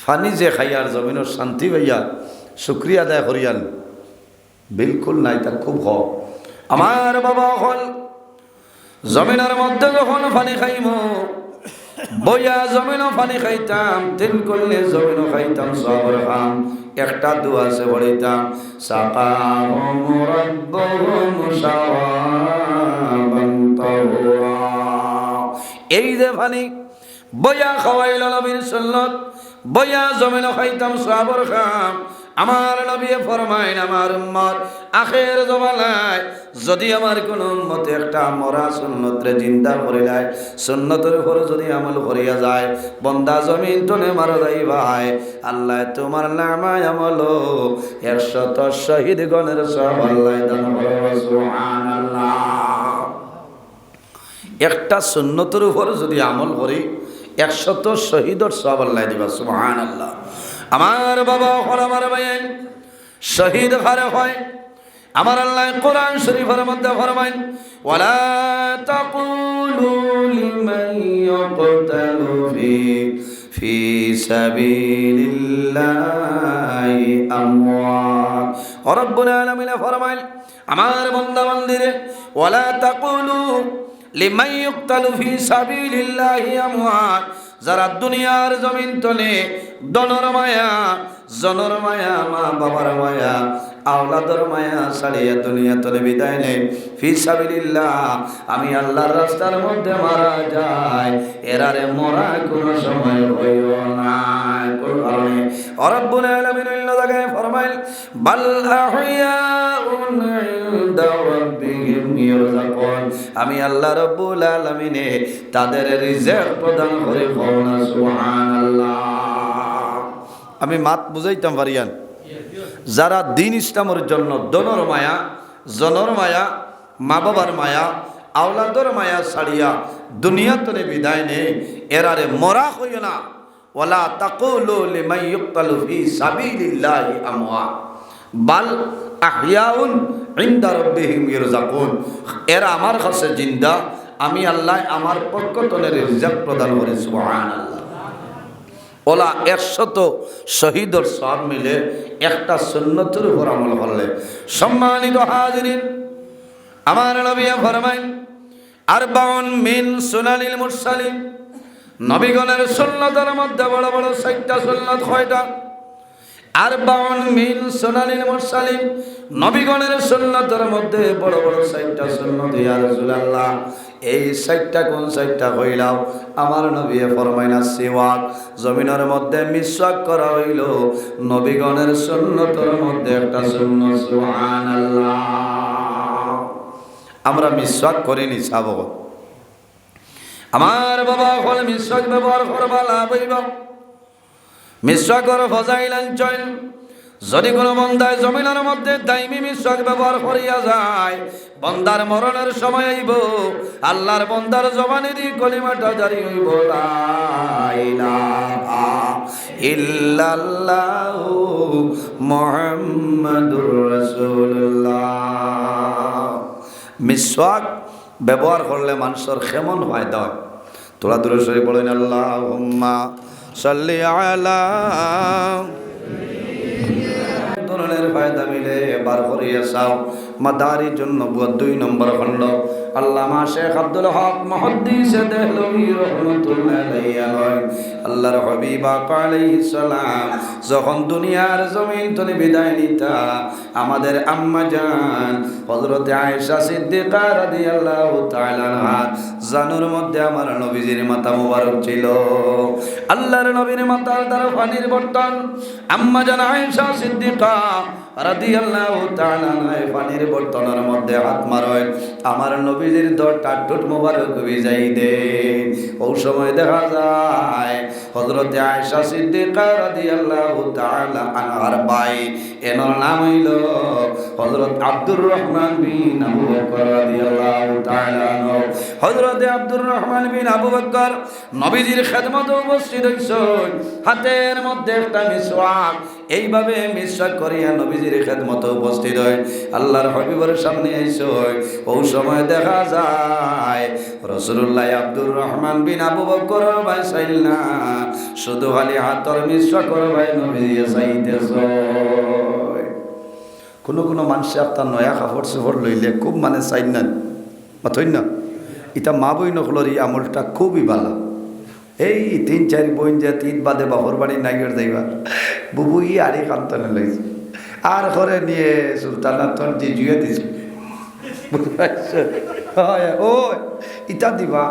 পানি যে খাইয়ার জমিনের শান্তি ভাইয়া শুকরিয়া আদায় করিয়ান বিলকুল নাই, তা খুব হ। আমার বাবা হল জমিনের মধ্যে যখন পানি খাইম, বইয়া জমিনও পানি খাইতাম, তিন করলে জমিনও খাইতাম, সবর খাম। একটা দোয়া আছে বলিতাম, সাকাহুম রাব্বুহুম শাওয়াবান তাহুরা। এই যে পানি বইয়া খাওয়াইল নবীর সুন্নাত, বইয়া জমিনও খাইতাম, সবর খাম। আমার নবী ফরমাইন, আমার উম্মত আখের জমানায় যদি আমার কোন উম্মত একটা মরা সুন্নতরে জিন্দা করে যায়, সুন্নতের উপর যদি আমল করিয়া যায়, বন্দা জমিন টনে মারা যাই ভাই, আল্লাহ তোমার নামায় আমল 100 শহীদ গণের সব আল্লাহ দান করবে। সুবহানাল্লাহ। একটা সুন্নতের উপর যদি আমল করি 100 শহীদর সব আল্লাহ দিবা। সুবহানাল্লাহ। আমার বাবা হল, আমার ভাই শহীদ হারে হয়। আমার আল্লাহ কোরআন শরীফের মধ্যে ফরমায়, ওয়ালা তাকুলু লিমান ইয়াকতালু ফি সাবিলিল্লাহি আমওয়াত। রব্বুল আলামিন ফরমায়, আমার বান্দা বান্দীরে, ওয়ালা তাকুলু লিমান ইয়াকতালু ফি সাবিলিল্লাহি আমওয়াত। যারা দুনিয়ার জমিন তলে দনর মায়া, জনর মায়া, মা বাবার মায়া, আওলাদর মায়া ছাড়িয়া দুনিয়া তলে বিদায় নেই, ফি সাবিলিল্লাহ আমি আল্লাহর রাস্তার মধ্যে মারা যায়, এরারে মরা কোনো সময় হইও না। কোন কারণে রব্বুল আলামিন অন্য জায়গায় ফরমাইল, বাল আহইয়াউন ইনদা রাব্বিহিম ইয়ারযাকুন। আমি আল্লাহ রব্বুল আলামিন তাদের রিজিক প্রদান করে। সুবহানাল্লাহ। আমি মাত বুঝাইতাম পারিয়ান, যারা দিন ইসলামের জন্য দনর মায়া, জনর মায়া, মা বাবার মায়া, আওলাদর মায়া ছাড়িয়া দুনিয়া তলে বিদায় নেই, এরারে মরা হইও না, ওয়ালা তাকুলু লিমান ইউক্তালু ফি সাবিলিল্লাহি আমওয়াত বাল আহইয়াউন ইনদা রাব্বিহিম ইরযাকুন। এরা আমার কাছে জিন্দা, আমি আল্লাহ আমার পক্ষ থেকে রিজক প্রদান করি। সুবহানাল্লাহ। ওলা 100 শহীদের সব মিলে একটা সুন্নতের উপর আমল করলে। সম্মানিত হাজিরিন, আমার নবী ফরমায় আরবাউন মিন সুনানিল মুরসালিন, নবীগণের সুন্নতের মধ্যে বড় বড় 4টা সুন্নত। কয়টা? আরবাউন মিন সুনানিল মুরসালিন, নবীগণের সুন্নতের মধ্যে বড় বড় 4টা সুন্নত। ইয়া রাসূলুল্লাহ, এই 4টা কোন 4টা কইলাও? আমার নবী ফরমাইনা সিওয়াক, জমিনের মধ্যে মিসওয়াক করা হইল নবীগণের সুন্নতের মধ্যে একটা সুন্নত। সুবহানাল্লাহ। আমরা মিসওয়াক করিনি সাব। আমার বাবা হল মিসওয়াক ব্যবহার করবা লাভ হইব। মিসওয়াকর ফজাইলান চল, যদি কোনো বন্দায় জমিনের মধ্যে দাইমি মিসওয়াক ব্যবহার করিয়া যায়, বন্দার মরণের সময় আইব, আল্লাহর বন্দার জবানে দি কলিমাটা জারি হইব, লা ইলাহা ইল্লাল্লাহু মুহাম্মাদুর রাসূলুল্লাহ। মিসওয়াক ব্যবহার করলে মানুষের কেমন ফায়দা হয়? তোরা দূরে সরে বলেন আল্লাহুম্মা সাল্লি আলা। ধরনের ফায়দা মিলে বার করিয়া চাও। মাদারিজ নবুয়ত 2 নম্বর খণ্ড, আল্লামা শেখ আব্দুল হক মুহাদ্দিস দেহলভী রাহমাতুল্লাহ আলাইহি, আল্লাহর হাবিব আলাইহিস সালাম যখন দুনিয়ার জমিন থেকে বিদায় নিতা, আমাদের আম্মা জান হযরত আয়েশা সিদ্দিকা রাদিয়াল্লাহু তাআলা আনহা জানুর মধ্যে আমার নবীজির মাথা মোবারক ছিল। আল্লাহর নবীর মাথার দ্বারা পানির বর্তন আম্মা জান আয়েশা সিদ্দিকা রাদিয়াল্লাহু তাআলা আনহা পানির বর্তনের মধ্যে হাত মারেন, আমার নবীজির দরটা টুট মোবারক ভিজাই দেন। ওই সময় দেখা যায় হযরত আয়েশা সিদ্দিকা রাদিয়াল্লাহু তাআলা আনহার ভাই, এনার নাম হইল হযরত আব্দুর রহমান বিন আবু বকর রাদিয়াল্লাহু তাআলা আনহু। হযরত আব্দুর রহমান বিন আবু বকর নবীজির খেদমতে উপস্থিত হইছেন, হাতের মধ্যে একটা মিসওয়াক, এইভাবে মিসওয়াক করিয়া নবীজির খেদমতে উপস্থিত হয়, আল্লাহর হাবিবের সামনে আইছে। ওই সময় দেখা যায় রাসূলুল্লাহ আব্দুর রহমান বিন আবু বকর ভাই চাইল না, শুধু খালি হাতের মিসওয়াক করে ভাই নবীজি চাইতেছে। কোনো কোনো মানুষ আপনার নয়া কাপড় চোপড় লইলে খুব মানে চাই না, মাথই না। এটা মা বই নকলর এই আমলটা খুবই ভালো। এই 3-4 বইন যে 3 বাদে বাপর বাড়ি নাইগর যাইবার বুবু ই আড়ি কান্তনে লইছে, আর ঘরে নিয়ে সুলতানাতন যে জুয়ে দিছে। ও ইটা দিবা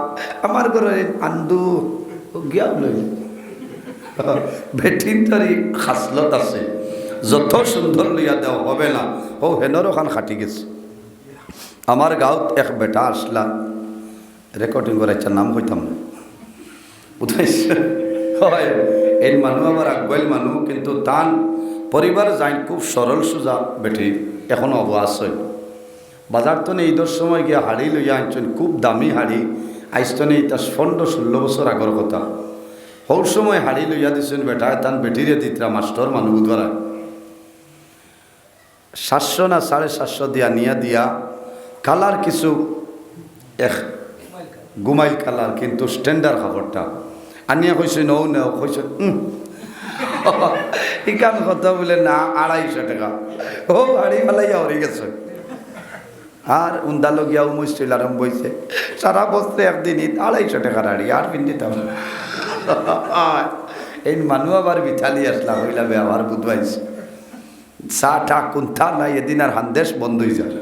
আমার ঘরে আন্দু গিয়া লই বেটিন তারি খাসলত আছে, যত সুন্দর লইয়া দেওয়া হবে না। ও হেনরও খান খাটি গেছে। আমার গাঁৱত এক বেটা আসলা, রেকর্ডিং করাইছে, নাম হইতাম না, বুঝাইছে। হয় এই মানুষ আমার আগবাইল মানুষ, কিন্তু তান পরিবার যাই খুব সরল সোজা বেটি, এখনো অব আছে। বাজার তো নেই ঈদের সময় গিয়ে হাড়ি লইয়া আনছেন, খুব দামি হাড়ি, আইসতো নেই তা 15-16 বছর আগর কথা। সৌ সময় হাড়ি লইয়া দিচ্ছেন বেটায়, তান বেটিরে দিতরা মাস্টর মানুষ বুধবার 700 না 750 দিয়া নিয়া দিয়া কালার কিছু এক গুমাইল কালার, কিন্তু স্ট্যান্ডার্ড কাপড়টা আনিয়া কইছে নৌ নেও, কইছে ইকান কথা বলে না 250 টাকা। ও হাড়ি ফেলাইয়া হয়ে গেছে। আর উন্দালো গিয়া মুশকিল আরম্ভ হয়েছে, সারা বছরে একদিন 250 টাকার হাড়ি আর পিন্দিতাম। এই মানুষ আবার বিথালি আসলা হইলা ব্যবহার বুধবাইছে, চা টা কুন্থা নাই, এদিন আর হান্দেশ বন্ধ হয়ে যায়।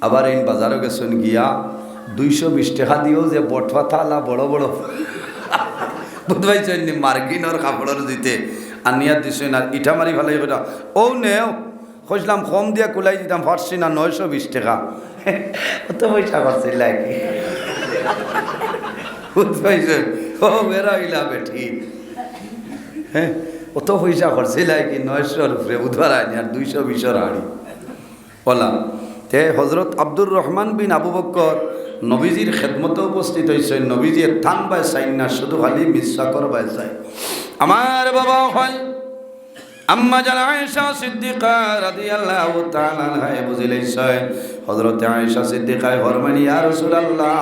আবার এই বাজারও গেছেন গিয়া 220 টাকা দিয়েও যে বটফা থালা বড় বড় বুধবাইছেন মার্কিনের কাপড়ের দিতে আনিয়া দিছেন, আর ইটা মারি ফেলাই ও নেও খুঁজলাম কম দিয়া কুলাই দিতাম, পারছি না 920 টাকা। অত পয়সা পাচ্ছি লাগে বুঝবাইছেন। ও বেড়া হইলা বেঠি, হ্যাঁ অত পয়সা খরচে লাগে 900 উপরে বুধবার আনি, আর 220 হাড়ি বললাম। তে হজরত আব্দুর রহমান বিন আবু বকর নবীজির খেদমতে উপস্থিত হয়েছে নবীজি থান বাই চাই না শুধু খালি মিশা করবাই চাই আমার বাবা হয় আম্মা জান আয়েশা সিদ্দিকা রাদিয়াল্লাহু তাআলা আনহা বুঝিলেছে হযরত আয়েশা সিদ্দিকা ফরমান ইয়া রাসূলুল্লাহ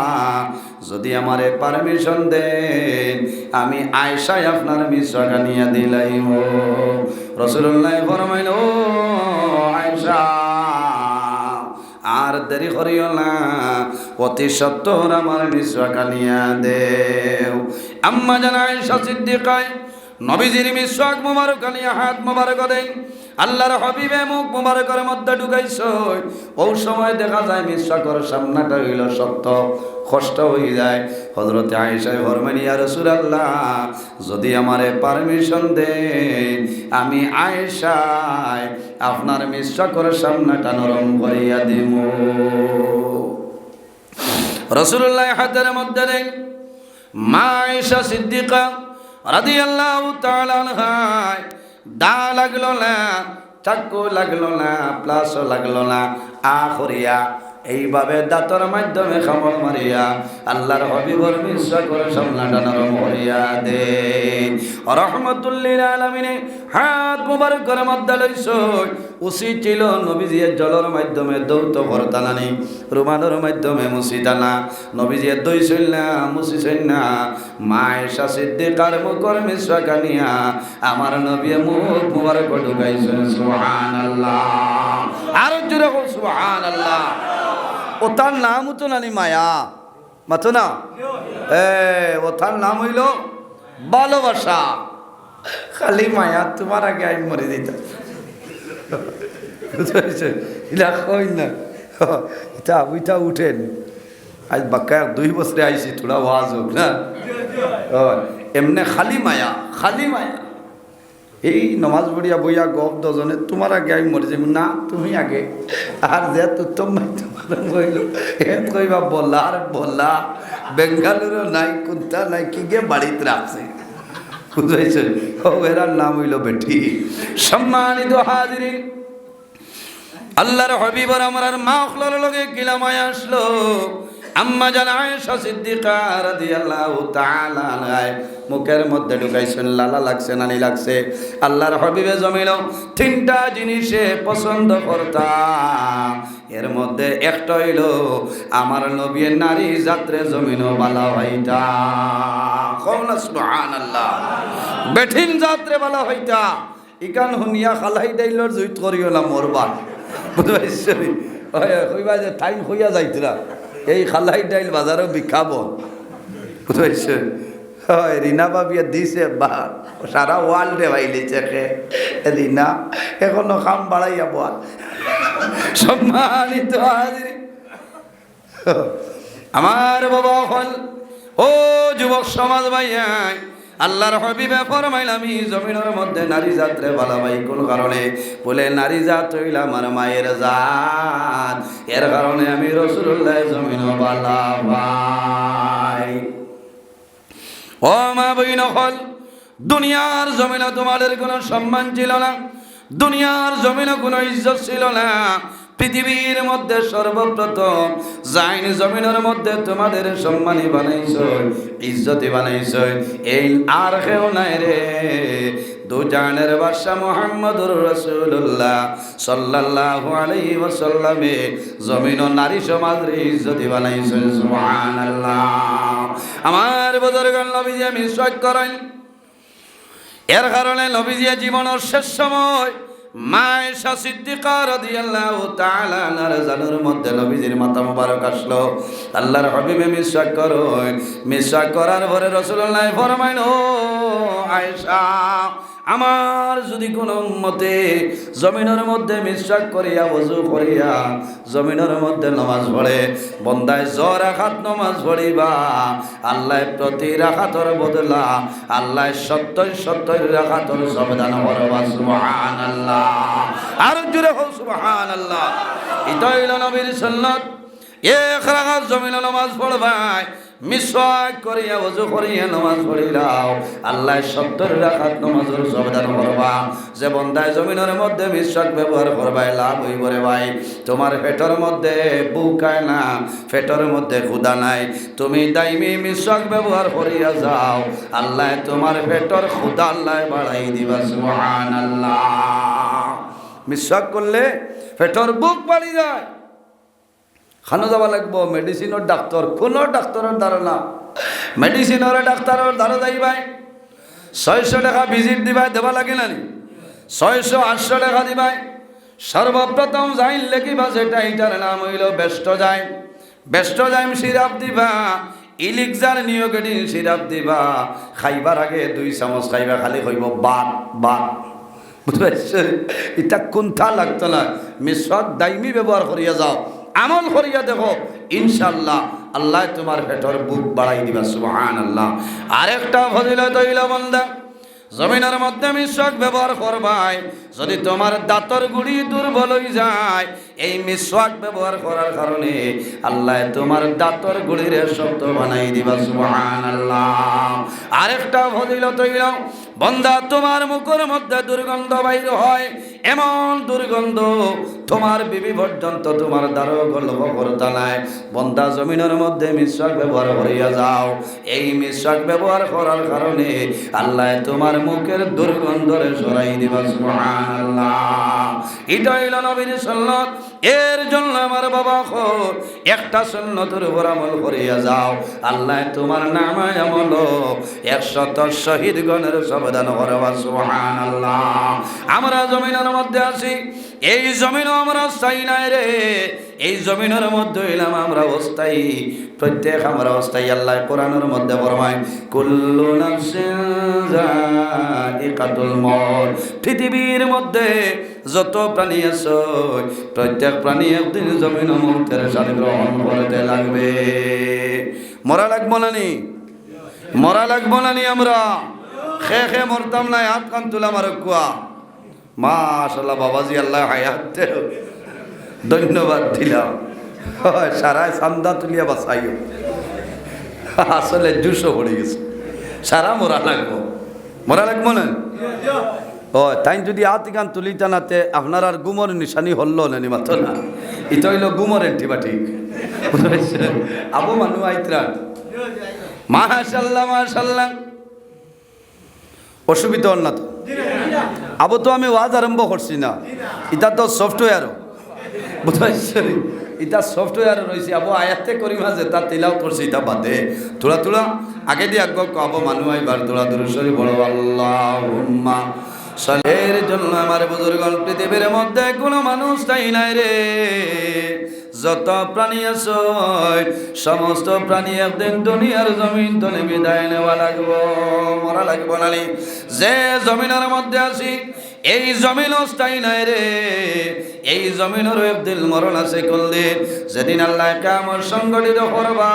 যদি আমারে পারমিশন দেন আমি আয়েশা আপনার মিশাটা নিয়ে দিলাইম রাসূলুল্লাহ ফরমাইল ও আয়েশা আর দেরি করিও না অতি সত্বর আমার মিশাটা নিয়ে দেও আম্মা জান আয়েশা সিদ্দিকা নবীজির মিসওয়াক মুবারক নিয়ে হাত মুবারক দেন আল্লাহর হাবিবে মুখ মুবারকের মধ্যে ঢুকাইছ ওই সময় দেখা যায় মিসওয়াকের সামনাটা হইল শক্ত কষ্ট হয়ে যায় হযরত আয়েশা ফরমান ইয়া রাসূলুল্লাহ যদি আমারে পারমিশন দেন আমি আয়েশা আপনার মিসওয়াকের সামনাটা নরম করিয়া দিব রাসূলুল্লাহ হাতের মধ্যে দেন মা আয়েশা সিদ্দিকা রাদিয়াল্লাহু তাআলা আনহা দা লাগলো না চাকু লাগলো না প্লাসও লাগলো না আখরিয়া এইভাবে দাঁতর মাধ্যমে খামর মারিয়া আল্লাহর হাবিবর মিশা করে সামনাটা নরম করিয়া দেন রাহমাতুল লিল আলামিন হাত মুবারকের মধ্যে লইছ উচিত ছিল নবীজির জলের মাধ্যমে দৌত ভরতানানি রুমালের মাধ্যমে মুছিতানা নবীজির দই চলনা মুছি চলনা মা আয়েশা সিদ্দিকার মুখের মিশা কানিয়া আমার নবী মুখ মুবারক ঢুকাইছেন সুবহানাল্লাহ আর জোরে বল সুবহানাল্লাহ ও তার নামও তো নানি মায়া মাতো না ও তার নাম হইল ভালোবাসা খালি মায়া তোমার আগে আমি মরে দিতাম ইলা কই না এটা ওইটা উঠেন আজ বাক্কা 2 বছরে আইছি থোড়া ওয়াজ হোক না এমনি খালি মায়া এই নমাজ পড়িয়া বইয়া গপ দজনে তোমার আগে আমি মরে যাই না তুমি আগে আর যে তুম তোমার বইল এম কইবা বললা আর বললা বেঙ্গালুরু নাই কুন্তা নাই কি গে বাড়িতে রাখছে বুঝাইছে ও এরার নাম হইল বেটি সম্মানিত হাজিরিন আল্লাহর হাবিবর আমার মাখলার লগে গিলামায় আসলো আম্মা জান আয়েশা সিদ্দিকা রাদিয়াল্লাহু তাআলা আনহা মুখের মধ্যে ঢুকাইছেন লালা লাগছে নানি লাগছে আল্লাহর হাবিবে জমিল 3টা জিনিসে পছন্দ করতা এর মধ্যে একটা হইল আমার নবীর নারী যাত্রে জমিন বালা হইতা কওনা সুবহানাল্লাহ বেঠিন যাত্রে বালা হইতা ইকান হুনিয়া খালাই দাইলর জুইত করিও না মরবান বুঝাইছে কইবা যে টাইম হইয়া যাইতরা এই খালাই ডাইল বাজারও বিখাবো বুঝাইছে হয় রিনা বাবিয়া দিছে বা সারা ওয়ার্ল্ডে বাইলেছে রিনা এখনো কাম বাড়াইয়া বল সম্মানিত হাজির আমার বাবা হল ও যুবক সমাজ ভাইয়া আল্লাহর হাবিবে ফরমাইল আমি জমিনের মধ্যে নারী জাতরে ভালো ভাই কোন কারণে বলে নারী জাত হইল আমার মায়ের জাত এর কারণে আমি রাসূলুল্লাহ জমিন ভালো ভাই ও মা বইন হল দুনিয়ার জমিনে তোমাদের কোনো সম্মান ছিল না দুনিয়ার জমিনে কোনো ইজ্জত ছিল না পৃথিবীর মধ্যে সর্বপ্রথম জাইন জমিনের মধ্যে তোমাদের সম্মানী বানাইছো ইজ্জতি বানাইছো এই আর কেউ নাই রে দু জানের বাদশা মুহাম্মদুর রাসূলুল্লাহ সাল্লাল্লাহু আলাইহি ওয়াসাল্লামে জমিন ও নারী সমাজের ইজ্জতি বানাইছো সুবহানাল্লাহ আমার বুজুর্গগণ নবীজি মিসওয়াক করেন এর কারণে নবীজি জীবনের শেষ সময় মা আয়েশা সিদ্দিকা রাদিয়াল্লাহু তাআলা আনহার জানুর মধ্যে নবীজির মাথা মোবারক আসলো আল্লাহর হাবিবে মিসওয়াক করেন মিসওয়াক করার পরে রাসূলুল্লাহ ফরমাইল ও আয়েশা আমার যদি কোনো উম্মতে জমিনের মধ্যে মিসওয়াক করিয়া ওযু করিয়া জমিনের মধ্যে নামাজ পড়ে বন্দায় জ্বর রাখাত নামাজ পড়িবা আল্লাহ প্রতি রাখাতর বদলা আল্লাহ 70 রাখাতর সবদান করবা সুবহানাল্লাহ আর জোরে হোক সুবহানাল্লাহ এটা হইল নবীর সুন্নাত এক রাকাত জমিনে নামাজ পড়বাই মিসওয়াক করিয়া ওযু করিয়া নামাজ পড়িলাও আল্লাহ 70 রাকাত নামাজের সবদান করবা। যে বন্দায় জমিনের মধ্যে মিসওয়াক ব্যবহার করবাই লাভ হইব রে ভাই। তোমার পেটের মধ্যে বুকায় না, পেটের মধ্যে ক্ষুধা নাই, তুমি দাইমি মিসওয়াক ব্যবহার করিয়া যাও, আল্লাহ তোমার পেটের ক্ষুধা আল্লাহ বাড়াই দিবা। সুবহানাল্লাহ। মিসওয়াক করলে পেটের বুক বাড়ি যায়। খানো যাওয়া লাগবো মেডিসিনের ডাক্তার, কোনো ডাক্তারের দ্বারা না, মেডিসিনের ডাক্তারের দ্বারা যাইবাই 600 টাকা ভিজিট দিবাই, দেওয়া লাগে না 600-800 টাকা দিবাই। সর্বপ্রথম যাইন লেখিবা যেটা, এটার নাম হইল বেস্টোজাইম। বেস্টোজাইম সিরাপ দিবা, ইলিক্সার নিওকেটিন সিরাপ দিবা। খাইবার আগে 2 চামচ খাইবা, খালি কইব বাত বাত। বুঝতে পারছো? এটা কোনটা লাগতো না। মিসওয়াক দাইমি ব্যবহার করিয়া যাও, আমল করিয়া দেখো, ইনশাআল্লাহ আল্লাহ তোমার পেটের বুক বাড়াই দিবা। সুবহানাল্লাহ। আরেকটা ফজিলত হইল বান্দা জমিনের মধ্যে মিসওয়াক ব্যবহার করবাই, যদি তোমার দাঁতর গুড়ি দুর্বল হয়ে যায়, এই মিসওয়াক ব্যবহার করার কারণে আল্লাহ তোমার দাঁতর গুড়িরে শক্ত বানাই দিবা। সুবহানাল্লাহ। আরেকটা ফজিলত হইল বন্দা তোমার মুখের মধ্যে দুর্গন্ধ বাইর হয়, এমন দুর্গন্ধ তোমার বিবি পর্যন্ত তোমার দ্বারও গল্প করতে নাই। বন্দা জমিনের মধ্যে মিসওয়াক ব্যবহার করিয়া যাও, এই মিসওয়াক ব্যবহার করার কারণে আল্লাহ তোমার মুখের দুর্গন্ধরে সরাই দিবা। সুবহানাল্লাহ। এটা হইল নবীর সুন্নাত। এর জন্য আমার বাবা খোর একটা সুন্নতের উপর আমল করিয়া যাও, আল্লাহ তোমার নামে আমল 100 শহীদগণের সবদান করবা। সুবহানাল্লাহ। আমরা জমিনের মধ্যে আছি, এই জমিনও আমরা স্থায়ী নাই রে, এই জমিনের মধ্যে হইলাম আমরা অস্থায়ী, প্রত্যেক আমরা অস্থায়ী। আল্লাহ কোরআনের মধ্যে ফরমায় কুল্লু নাফসিন যায়িকাতুল মউত। পৃথিবীর মধ্যে যত প্রাণী আছে প্রত্যেক প্রাণী একদিন জমিন মৌতের স্বাদ গ্রহণ করতে লাগবে। মরা লাগবো না নি? মরা লাগবো না নি? আমরা খে মরতাম না। হাত কান তুলা আমার কুয়া। মাশাআল্লাহ বাবাজি, আল্লাহ হায়াত ধন্যবাদ দিলাম। সারায় চান্দা তুলিয়া বাঁচাইও। আসলে 200 পড়ে গেছে। সারা মরা লাগবো, মরা লাগবো না? ও তাই যদি হাত গান তুলিতা নাতে আপনার আর গুমর নিশানি হল্লো নানি মাত্র না। এটা হইল গুমর অ্যান্টিবায়োটিক। আবু মানু আইত্রান। মাশাআল্লাহ মাশাআল্লাহ। অসুবিধা হল না তো? আবু তো আমি ওয়াজ আরম্ভ করছি না, এটা তো সফটওয়্যার। বুঝতে পারছি, এটা সফটওয়্যার রয়েছে। আবু আয়াতে করি মাঝে তার তিলাও করছি, এটা বাদে তোলা তোলা আগে দিয়ে আগ আবু মানু আইবার তোলা দুরুশরী বড় আল্লাহুম্মা। এর জন্য আমার বুজুর্গণ পৃথিবীর মধ্যে কোনো মানুষ তাই নাই রে। যত প্রাণী আছে সমস্ত প্রাণী একদিন দুনিয়ার জমিন তলে বিদায় নেওয়া লাগবো, মরা লাগবো নালি। যে জমিনের মধ্যে আছি এই জমিন অস্থায়ী নাই রে, এই জমিনেরও একদিন মরণ আছে। কোনদিন? যেদিন আল্লাহ কিয়ামত সংগঠিত করবা,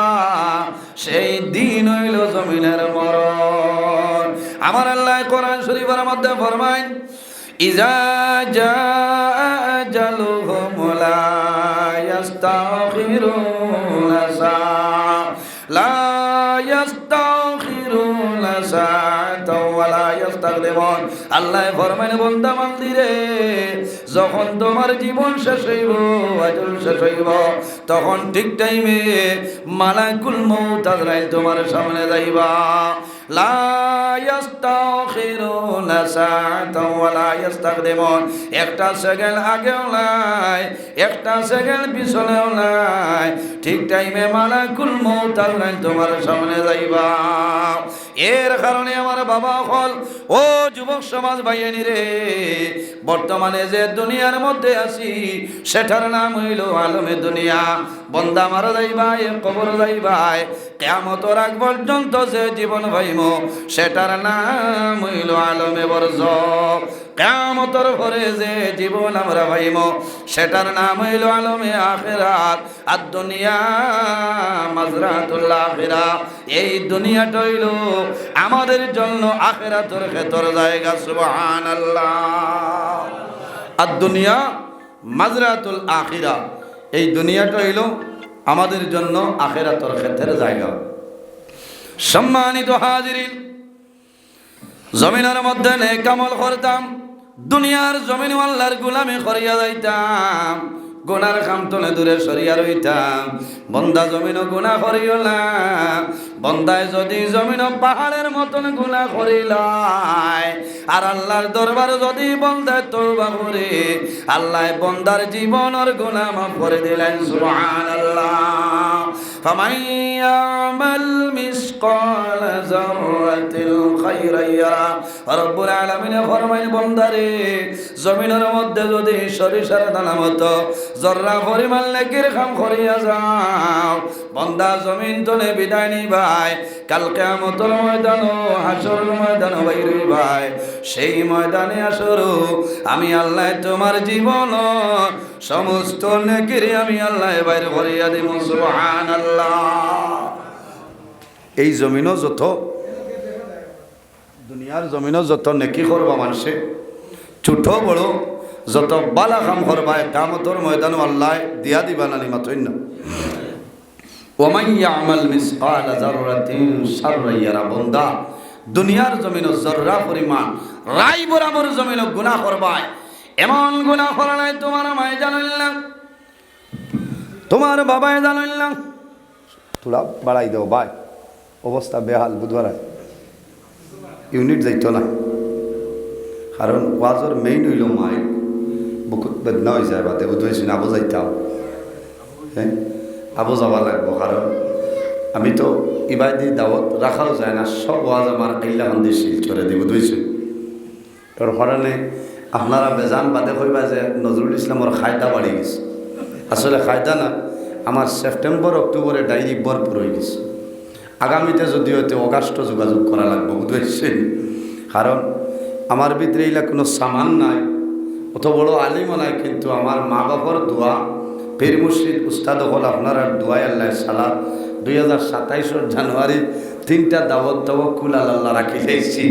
সেই দিন হইল জমিনের মরণ। আমার আল্লাহ কোরআন শরীফের মধ্যে ফরমায় ইজা জাআ আজালুহুম লা ইস্তাখিরুনা সাআ লা ইস্তাখিরুনা সাআতা ওয়া লা ইস্তাকদিমুন। আল্লাহ ফরমায় বান্দা বান্দিরে, যখন তোমার জীবন শেষ হইব, আজল শেষ হইব, তখন ঠিক টাইমে মালাকুল মউত আজরাইল তোমার সামনে যাইবা। লা ইস্তাখিরুনা সাআতা ওয়া লা ইস্তাকদিমুন। একটা সেকেন্ড আগেও নাই, একটা সেকেন্ড পিছনেও নাই, ঠিক টাইমে মালাকুল মউত আজরাইল তোমার সামনে যাইবা। এর কারণে আমার বাবা হল, ও যুবক সমাজ ভাইয়েনি রে, বর্তমানে যে দুনিয়ার মধ্যে আছি সেটার নাম হইল আলমে দুনিয়া। বন্দা মারা যাইবাই, কবর যাইবাই, কিয়ামতের আগ পর্যন্ত যে জীবন পাইব সেটার নাম হইল আলমে বরজখ। কিয়ামতের পরে যে জীবন আমরা পাইব সেটার নাম হইল আলমে আখিরাত। আর দুনিয়া মাজরাতুল আখিরা, এই দুনিয়াটা হইল আমাদের জন্য আখিরাতের ক্ষেত্র জায়গা। সুবহানাল্লাহ। আর দুনিয়া মাজরাতুল আখিরা, এই দুনিয়াটা হইল আমাদের জন্য আখিরাতের ক্ষেত্রের জায়গা। সম্মানিত হাজিরিন, জমিনের মধ্যে নেক আমল করতাম, দুনিয়ার জমিন আল্লাহর গোলামি করিয়া যাইতাম, গুনার কাম তলে দূরে সরিয়া রইতাম। বন্দা জমিন গুনাহ করিও না, বন্দায় যদি জমিন পাহাড়ের মতন গুনাহ করিলাই, আর আল্লাহর দরবার যদি বন্দায় তওবা করে, আল্লাহ বন্দার জীবনের গুনাহ মাফ করে দিলেন। সুবহানাল্লাহ। ফামান ইয়ামাল মিসকাল যাররাতিল খায়রান ইয়ারা। রব্বুল আলামিন ফরমায়, বন্দারে জমিনের মধ্যে যদি সরিষার দানা মতো জর্রা পরিমাণ নেকির কাম করিয়া যাও, বন্দা জমিন তলে বিদায় নিবাই, কাল কিয়ামতের ময়দান হাসরের ময়দান বাইরে ভাই, সেই ময়দানে আসরু আমি আল্লাহ তোমার জীবন সমস্ত নেকির আমি আল্লাহ বাইরে করিয়া দিব। সুবহানাল্লাহ। এই জমিনও যত দুনিয়ার জমিনও যত নেকি করবা মানুষে, ছোট বড় যত বালা কাম করবা, কিয়ামতের ময়দান আল্লাহ দিয়া দিবা না মাত্রই না। ওমান ইয়ামাল মিসকাল যাররাতিন শাররান ইয়ারা। বন্দা দুনিয়ার জমিন জর্রা পরিমাণ রাই বরাবর জমিন গুনাহ করবা, এমন গুনাহ করা নাই তোমার মায় জানিল না, তোমার বাবায় জানিল না। তোরা বাড়াই দাও ভাই, অবস্থা বেহাল। বুধবার ইউনিট যাইতো না, কারণ ওয়াজর মেইন হইল মাই বহুত বেদনা হয়ে যায়। বাদে বুঝেছি না, আবো যাইতাম, হ্যাঁ আবো যাওয়া লাগবো, কারণ আমি তো ইবাদি দাওয়াত রাখাও যায় না, সব ওয়াজ আমার আইলাহান্দি শিলচরে দিব। বুঝেছি তোর কারণে আপনারা বেজান বাদে কইবা যে নজরুল ইসলামর খায়দা বাড়ি গেছে। আসলে খায়দা না, আমার সেপ্টেম্বর অক্টোবরে ডায়েরি ভরপুর হয়ে গেছে। আগামীতে যদি হয়তো অগাস্ট যোগাযোগ করা লাগবে। বুঝেছেন, কারণ আমার ভিতরে এইলা কোনো সামান নাই, অত বড় আলিমও নাই, কিন্তু আমার মা বাবার দোয়া, পীর মুর্শিদ উস্তাদ হল আপনারা দোয়াই আল্লাহ সালাদ 2027 জানুয়ারি 3টা দাওয়াত তাওয়াক্কুল আল্লাহ রাখি যাইছি।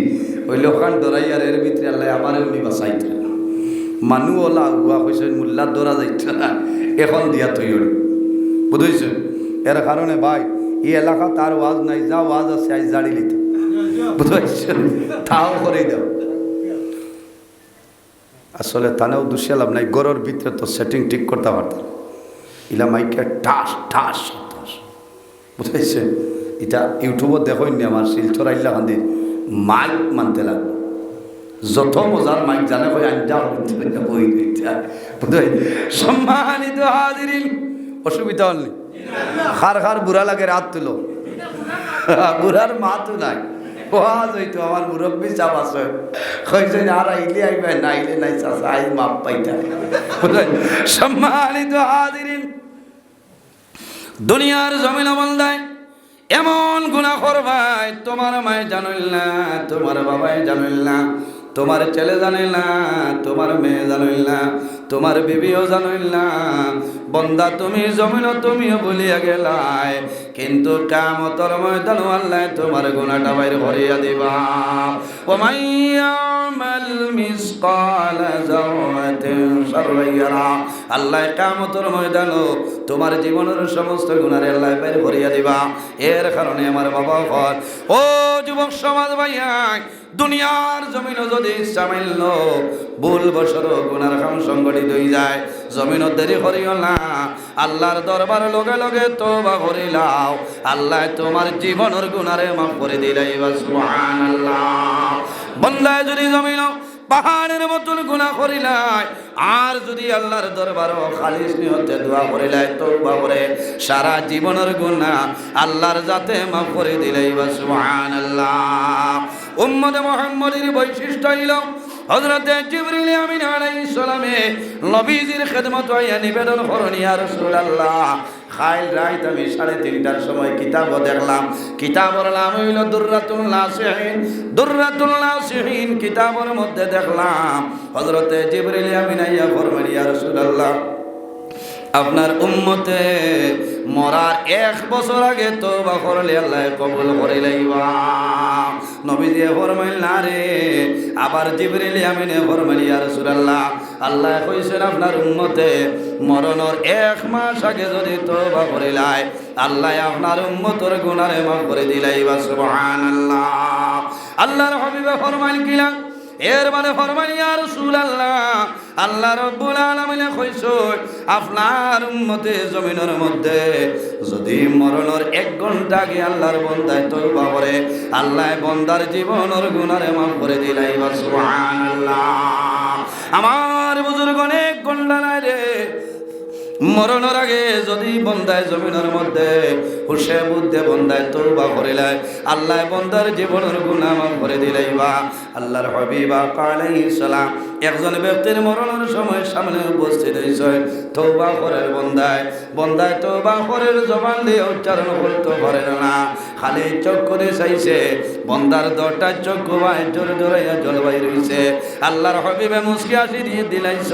ওই লোকান ডরাই আর এর ভিতরে আল্লাহ আমারও নিবা চাইতে মানুষ ওলা উয়া হয়েছে মোল্লার দৌড়া যাইত না, এখন দিয়া তৈরি বুঝেছ। এর কারণে ভাই এই এলাকা তার ওয়াজ নাই, যা ওয়াজ আছে আজ জাড়ি লিতে, বুঝেছ, তাও করে দাও। আসলে তানেও দুষে লাভ নাই, গরুর ভিতরে তো সেটিং ঠিক করতে পারতাম, ইলা মাইকে ঠাস ঠাস ঠাস, বুঝেছে। এটা ইউটিউবত দেখেননি, আমার শিলচর আইলা কান্দি মাইক মানতে লাগলো, যত মজার মাইক জানে কই আঞ্জা বই বুঝে। সম্মানিত হাজিরিন, অসুবিধা হল খার খার বুড়া লাগে, রাত তুলো বুড়ার মা তো নাই, ওয়াজ হইতো আমার মুরব্বী চাপ আছে, কইছে আর আইলে আইবে না আইলে নাই চাচা, আই মাপ পাইতা। সম্মানিত হাজিরিন, দুনিয়ার জমিন বন্দায় এমন গুনাহ করবাই, তোমার মায় জানিল না, তোমার বাবাই জানিল না, তোমার ছেলে জানিল না, তোমার মেয়ে জানিল না, তোমার বিবিও জানিল না। বন্দা তুমি জমিন তুমিও বলিয়া গেলাই, কিন্তু কিয়ামতের ময়দান আল্লাহ তোমার গুনাহটা বাইরে ভরিয়া দিবা। ওমান ইয়ামাল মিসকাল যাররাতিন শাররান ইয়ারা। আল্লাহ কিয়ামতের ময়দান তোমার জীবনের সমস্ত গুনাহ আল্লাহ বাইরে ভরিয়া দিবা। এর কারণে আমার বাবা ঘর, ও যুবক সমাজ ভাইয়া, দুনিয়ার জমিন যদি সামান্য ভুল বশত গুনার কাম সংগঠিত হয়ে যায়, জমিন দেরি করিও না, আল্লাহর দরবার লগে লগে তওবা করিলাও, আল্লাহ তোমার জীবনের গুনারে মাফ করে দিলাই। সুবহানাল্লাহ। বন্দায় যদি জমিন পাহাড়ের মতন গুনাহ করিলাই, আর যদি আল্লাহর দরবারও খালিস নিয়তে দোয়া করিলাই, তওবা করে সারা জীবনের গুনাহ আল্লাহর জাতে মাফ করে দিলাই। সুবহানাল্লাহ। উম্মতে মুহাম্মদের বৈশিষ্ট্য হইল হযরতে জিবরিল আমিন আলাইহিস সালামে নবীজির খেদমত হইয়া নিবেদন করেন, ইয়া রাসূলুল্লাহ, খাইল রাইত আমি 3:30টার সময় কিতাব দেখলাম, কিতাবের নাম হইল দুররাতুল নাসিহিন। দুররাতুল নাসিহিন কিতাবের মধ্যে দেখলাম হযরতে জিবরিল আমিন আইয়া ফরমান, ইয়া রাসূলুল্লাহ, আপনার উম্মতে মরার 1 বছর আগে তওবা করলে আল্লাহ কবুল করে লইবা। নবীজি ফরমাইল না রে, আবার জিবরিল আমিনে ফরমাইল ইয়া রাসূলুল্লাহ, আল্লাহ কইছেন আপনার উম্মতে মরণের 1 মাস আগে যদি তওবা করিলাই আল্লাহ আপনার উম্মতের গুনাহ মাফ করে দিলাইবা। সুবহানাল্লাহ। আল্লাহর হাবিবে ফরমাইল কিলা, এর মানে ফরমাইল ইয়া রাসূলুল্লাহ, আল্লাহ রাব্বুল আলামিন কইছেন আপনার উম্মতে জমিনের মধ্যে যদি মরণের 1 ঘন্টা আগে আল্লাহর বান্দায় তওবা করে আল্লাহ বান্দার জীবনের গুনাহ মাফ করে দিলাইবা। সুবহানাল্লাহ। আমার বুজুর্গ অনেক ঘন্টা নাই রে, মরণের আগে যদি বন্দায় জমিনের মধ্যে হুশে বুদ্ধে বন্দায় তওবা করিলাই আল্লাহ বন্দার জীবনের গুনাহ মাফ করে দিলাইবা। আল্লাহর হাবিব আলাইহিস সালাম একজন ব্যক্তির মরণের সময় সামনে উপস্থিত হইছে, তওবা করার বন্দায় বন্দায় তওবা করার জবান দিয়ে উচ্চারণ করতে পারে না, খালি চোখ করে চাইছে, বন্দার 10টা চক্ষু বাইর জোরে জোরে জল বাইর হইছে। আল্লাহর হাবিবে মুস্কি হাসি দিয়ে দিলাইছ।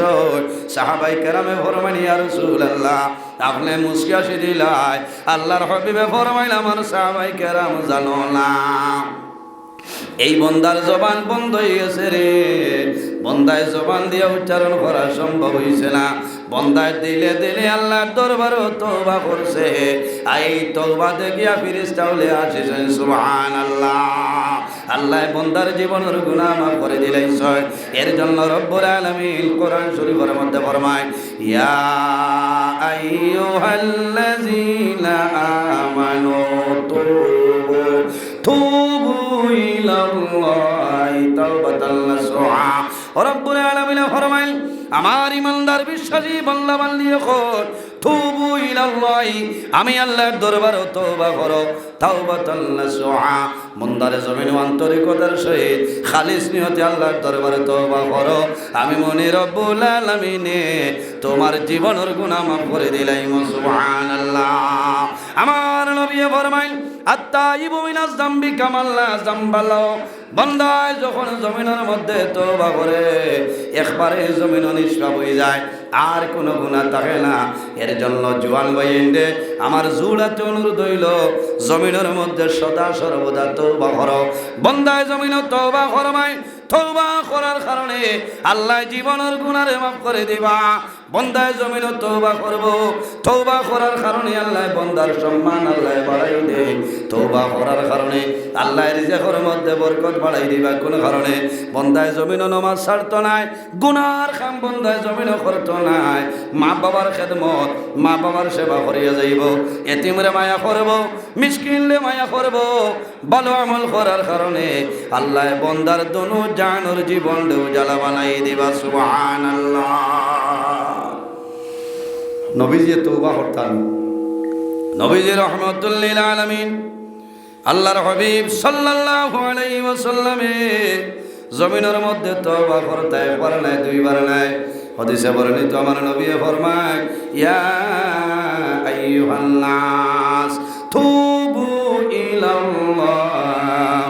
সাহাবাই কেরামে ফরমাইল ইয়া রাসূলুল্লাহ, আপনি মুস্কি হাসি দিলাই, আল্লাহর হাবিবে ফরমাইল আমার সাহাবাই কেরাম জানো না এই বন্দার জবান বন্ধ হয়ে গেছে রে, বন্দায় জবান দিয়ে উচ্চারণ করা সম্ভব হইছে না। বন্দায় দিলে দিলে আল্লাহর দরবারও তওবা করছে, এই তওবা দেখিয়া ফেরেশতা বলে আসেছেন সুবহানাল্লাহ। আল্লাহ বন্দার জীবনের গুনাহ মাফ করে দিলাইছে। এর জন্য রব্বুল আলামিন কোরআন শরীফের মধ্যে ফরমায়, ইয়া আইয়ুহাল্লাযীনা আমানু তুবু ইলাল্লাহি তাওবাতান নাসুহা। রব্বুল আলামিন ফরমাইল, আমার ইমানদার বিশ্বাসী বান্দা বান্দি যখন তুবু ইলাল্লাহি, আমি আল্লাহর দরবারে তওবা করো, তাওবাতান নাসুহা, মন্দার জমিন আন্তরিকতার সহিত খালিস নিয়তে আল্লাহর দরবারে তওবা করো, আমি মনে রব্বুল আলামিনে তোমার জীবনের গুনাহ মাফ করে দিলাম। সুবহানাল্লাহ। আমার নবী ফরমাইল, আত্তাইবু মিনাজ যামবি কামাল্লা যামবালাও, বান্দায় যখন জমিনের মধ্যে তওবা করে একবারে জমিন নিষ্পাপ হয়ে যায়, আর কোনো গুনাহ থাকে না। এর জন্য জওয়ান ভাইয়েন্ডে আমার জুড়াতে অনুরোধ হইল, জমিনের মধ্যে সদা সর্বদা তওবা করো। বান্দায় জমিনে তওবা করবাই, তওবা করার কারণে আল্লাহ জীবনের গুনাহ মাফ করে দিবা। বন্দায় জমিনে তওবা করব, তওবা করার কারণে আল্লাহ বন্দার সম্মান আল্লাহ বাড়াই দে। তওবা করার কারণে আল্লাহ রিজিকের মধ্যে বরকত বাড়াই দিবা। কোন কারণে বন্দায় জমিনে নামাজ ছাড়তো নাই, গুনার কাম বন্দায় জমিনে করতো নাই, মা বাবার খেদমত মা বাবার সেবা করিয়া যাইব, এতিমরে মায়া করব, মিসকিনলে মায়া করব। ভালো আমল করার কারণে আল্লাহ বন্দার দনু জানোর জীবন জ্বালা বানাই দিবা। সুবহানাল্লাহ। নবীজি তওবা করতেন, নবীজি রাহমাতুল লিল আলামিন আল্লাহর হাবিব সাল্লাল্লাহু আলাইহি ওয়াসাল্লামে জমিনের মধ্যে তওবা করতে পারে নাই, 2 বার নাই। হাদিসে বর্ণিত আমার নবী ফরমায়, ইয়া আইয়ুহান নাস তুবু ইলাল্লাহ,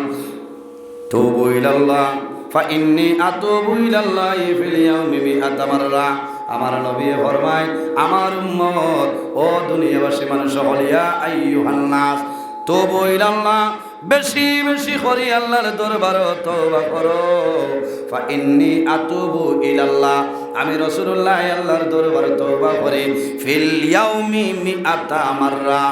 তুবু ইলাল্লাহ ফাইন্নী আতুবু ইলাল্লাহি ফিল ইয়াউমি মিআতা মাররা। আমার নবী ফরমায়, আমার উম্মত ও দুনিয়াবাসী মানুষ সকল, ইয়া আইয়ুহান নাস তুবু ইলাল্লাহ, বেশি বেশি করে আল্লাহর দরবারে তওবা করো। ফাইন্নী আতুবু ইলাল্লাহ, আমি রাসূলুল্লাহ আল্লাহর দরবারে তওবা করি। ফিল ইয়াউমি মিআতা মাররা,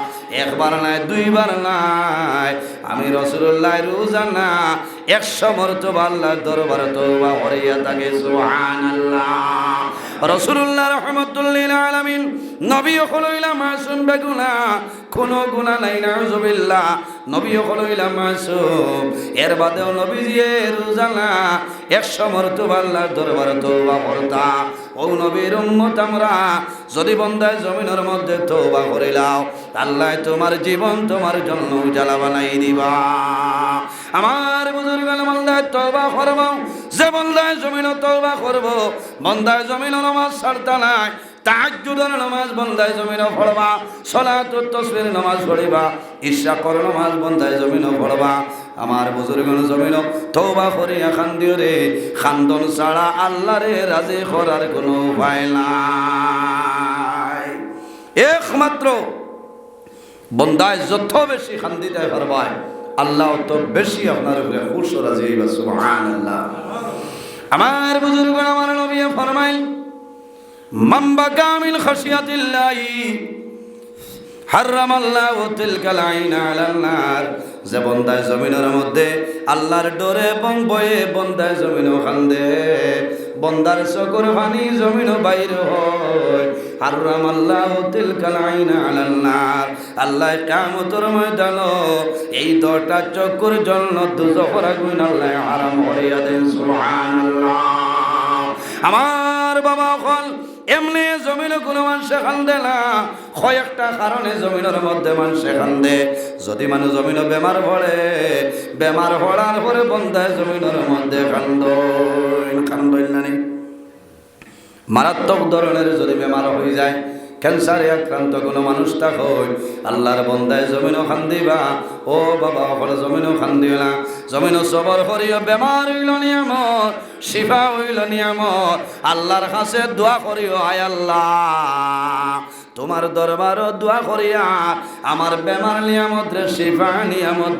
1 বার নাই 2 বার নাই, আমি রাসূলুল্লাহ রোজানা 100 মরতবা আল্লাহর দরবারে তওবা করিয়া থাকি। সুবহানাল্লাহ। রাসূলুল্লাহ রাহমাতুল লিল আলামিন নবী হইলা মাসুম বেগুনা, কোনো গুনাহ নাই, নাউযুবিল্লাহ। নবী হইলা মাসুম, এর বাদেও নবীজি রোজানা 100 মরতবা আল্লাহর দরবারে তওবা করতা। ও নবীর উম্মত আমরা যদি বন্দায় জমিনের মধ্যে তওবা করিলাও, আল্লাহ তোমার জীবন তোমার জন্য উজালা বানাই দিবা। আমার বুজুর্গ বন্দায় তওবা করব, যে বন্দায় জমিনে তওবা করব, বন্দায় জমিনে নামাজ ছাড়তা নাই, তাহাজ্জুদের নামাজ বন্দায় জমিনে পড়বা, সালাতুত তাসবিহ নামাজ পড়িবা, ইশরাকর নামাজ বন্দায় জমিনে পড়বা। আমার বুজুর্গ জমিনে তওবা করিয়া খান্দিও রে, খান্দন ছাড়া আল্লাহরে রাজি করার কোনো উপায় নাই। একমাত্র বন্দায় যত বেশি খান্দি দেয় পারবায় আল্লাহ তো বেশি আপনার উপরে খুশ রাজি হইবা সুবহানাল্লাহ। আমার বুজুর্গ আমার নবী ফরমাইল মান বাকা মিন খাশিয়াতিল্লাহি হারামাল্লাহু তিলকাল আইনা আলান নার। যে বন্দায় জমিনের মধ্যে আল্লাহর ডরে এবং বয়ে বন্দায় জমিনও কান্দে, বন্দার চকুর পানি জমিনও বাইর হয়। হারামাল্লাহু তিলকাল আইনা আলান নার। আল্লাহ কিয়ামতের ময়দানে এই দুটা চকুর জন্য দুজখের আগুন আল্লাহ হারাম করিয়া দেন সুবহানাল্লাহ। আমার বাবা হল এমনি জমিনে কোনো মানুষে কান্দে না, কয়েকটা কারণে জমিনের মধ্যে মানুষে কান্দে। যদি মানুষ জমিনে বেমার পড়ে, বেমার পড়ার পরে বন্ধায় জমিনের মধ্যে কান্দইন না নেই। মারাত্মক ধরনের যদি বেমার হয়ে যায়, ক্যান্সারে আক্রান্ত কোনো মানুষটা হয়, আল্লাহর বন্দায় জমিনও খান্দিবা। ও বাবা হলে জমিনও খান্দিও না, জমিনও সবর করিও। বেমার হইল নিয়ামত, শিফা হইল নিয়ামত, আল্লাহর কাছে দোয়া করিও, আয় আল্লাহ তোমার দরবারও দোয়া করিয়া আমার বেমার নিয়ামত রে শিফা নিয়ামত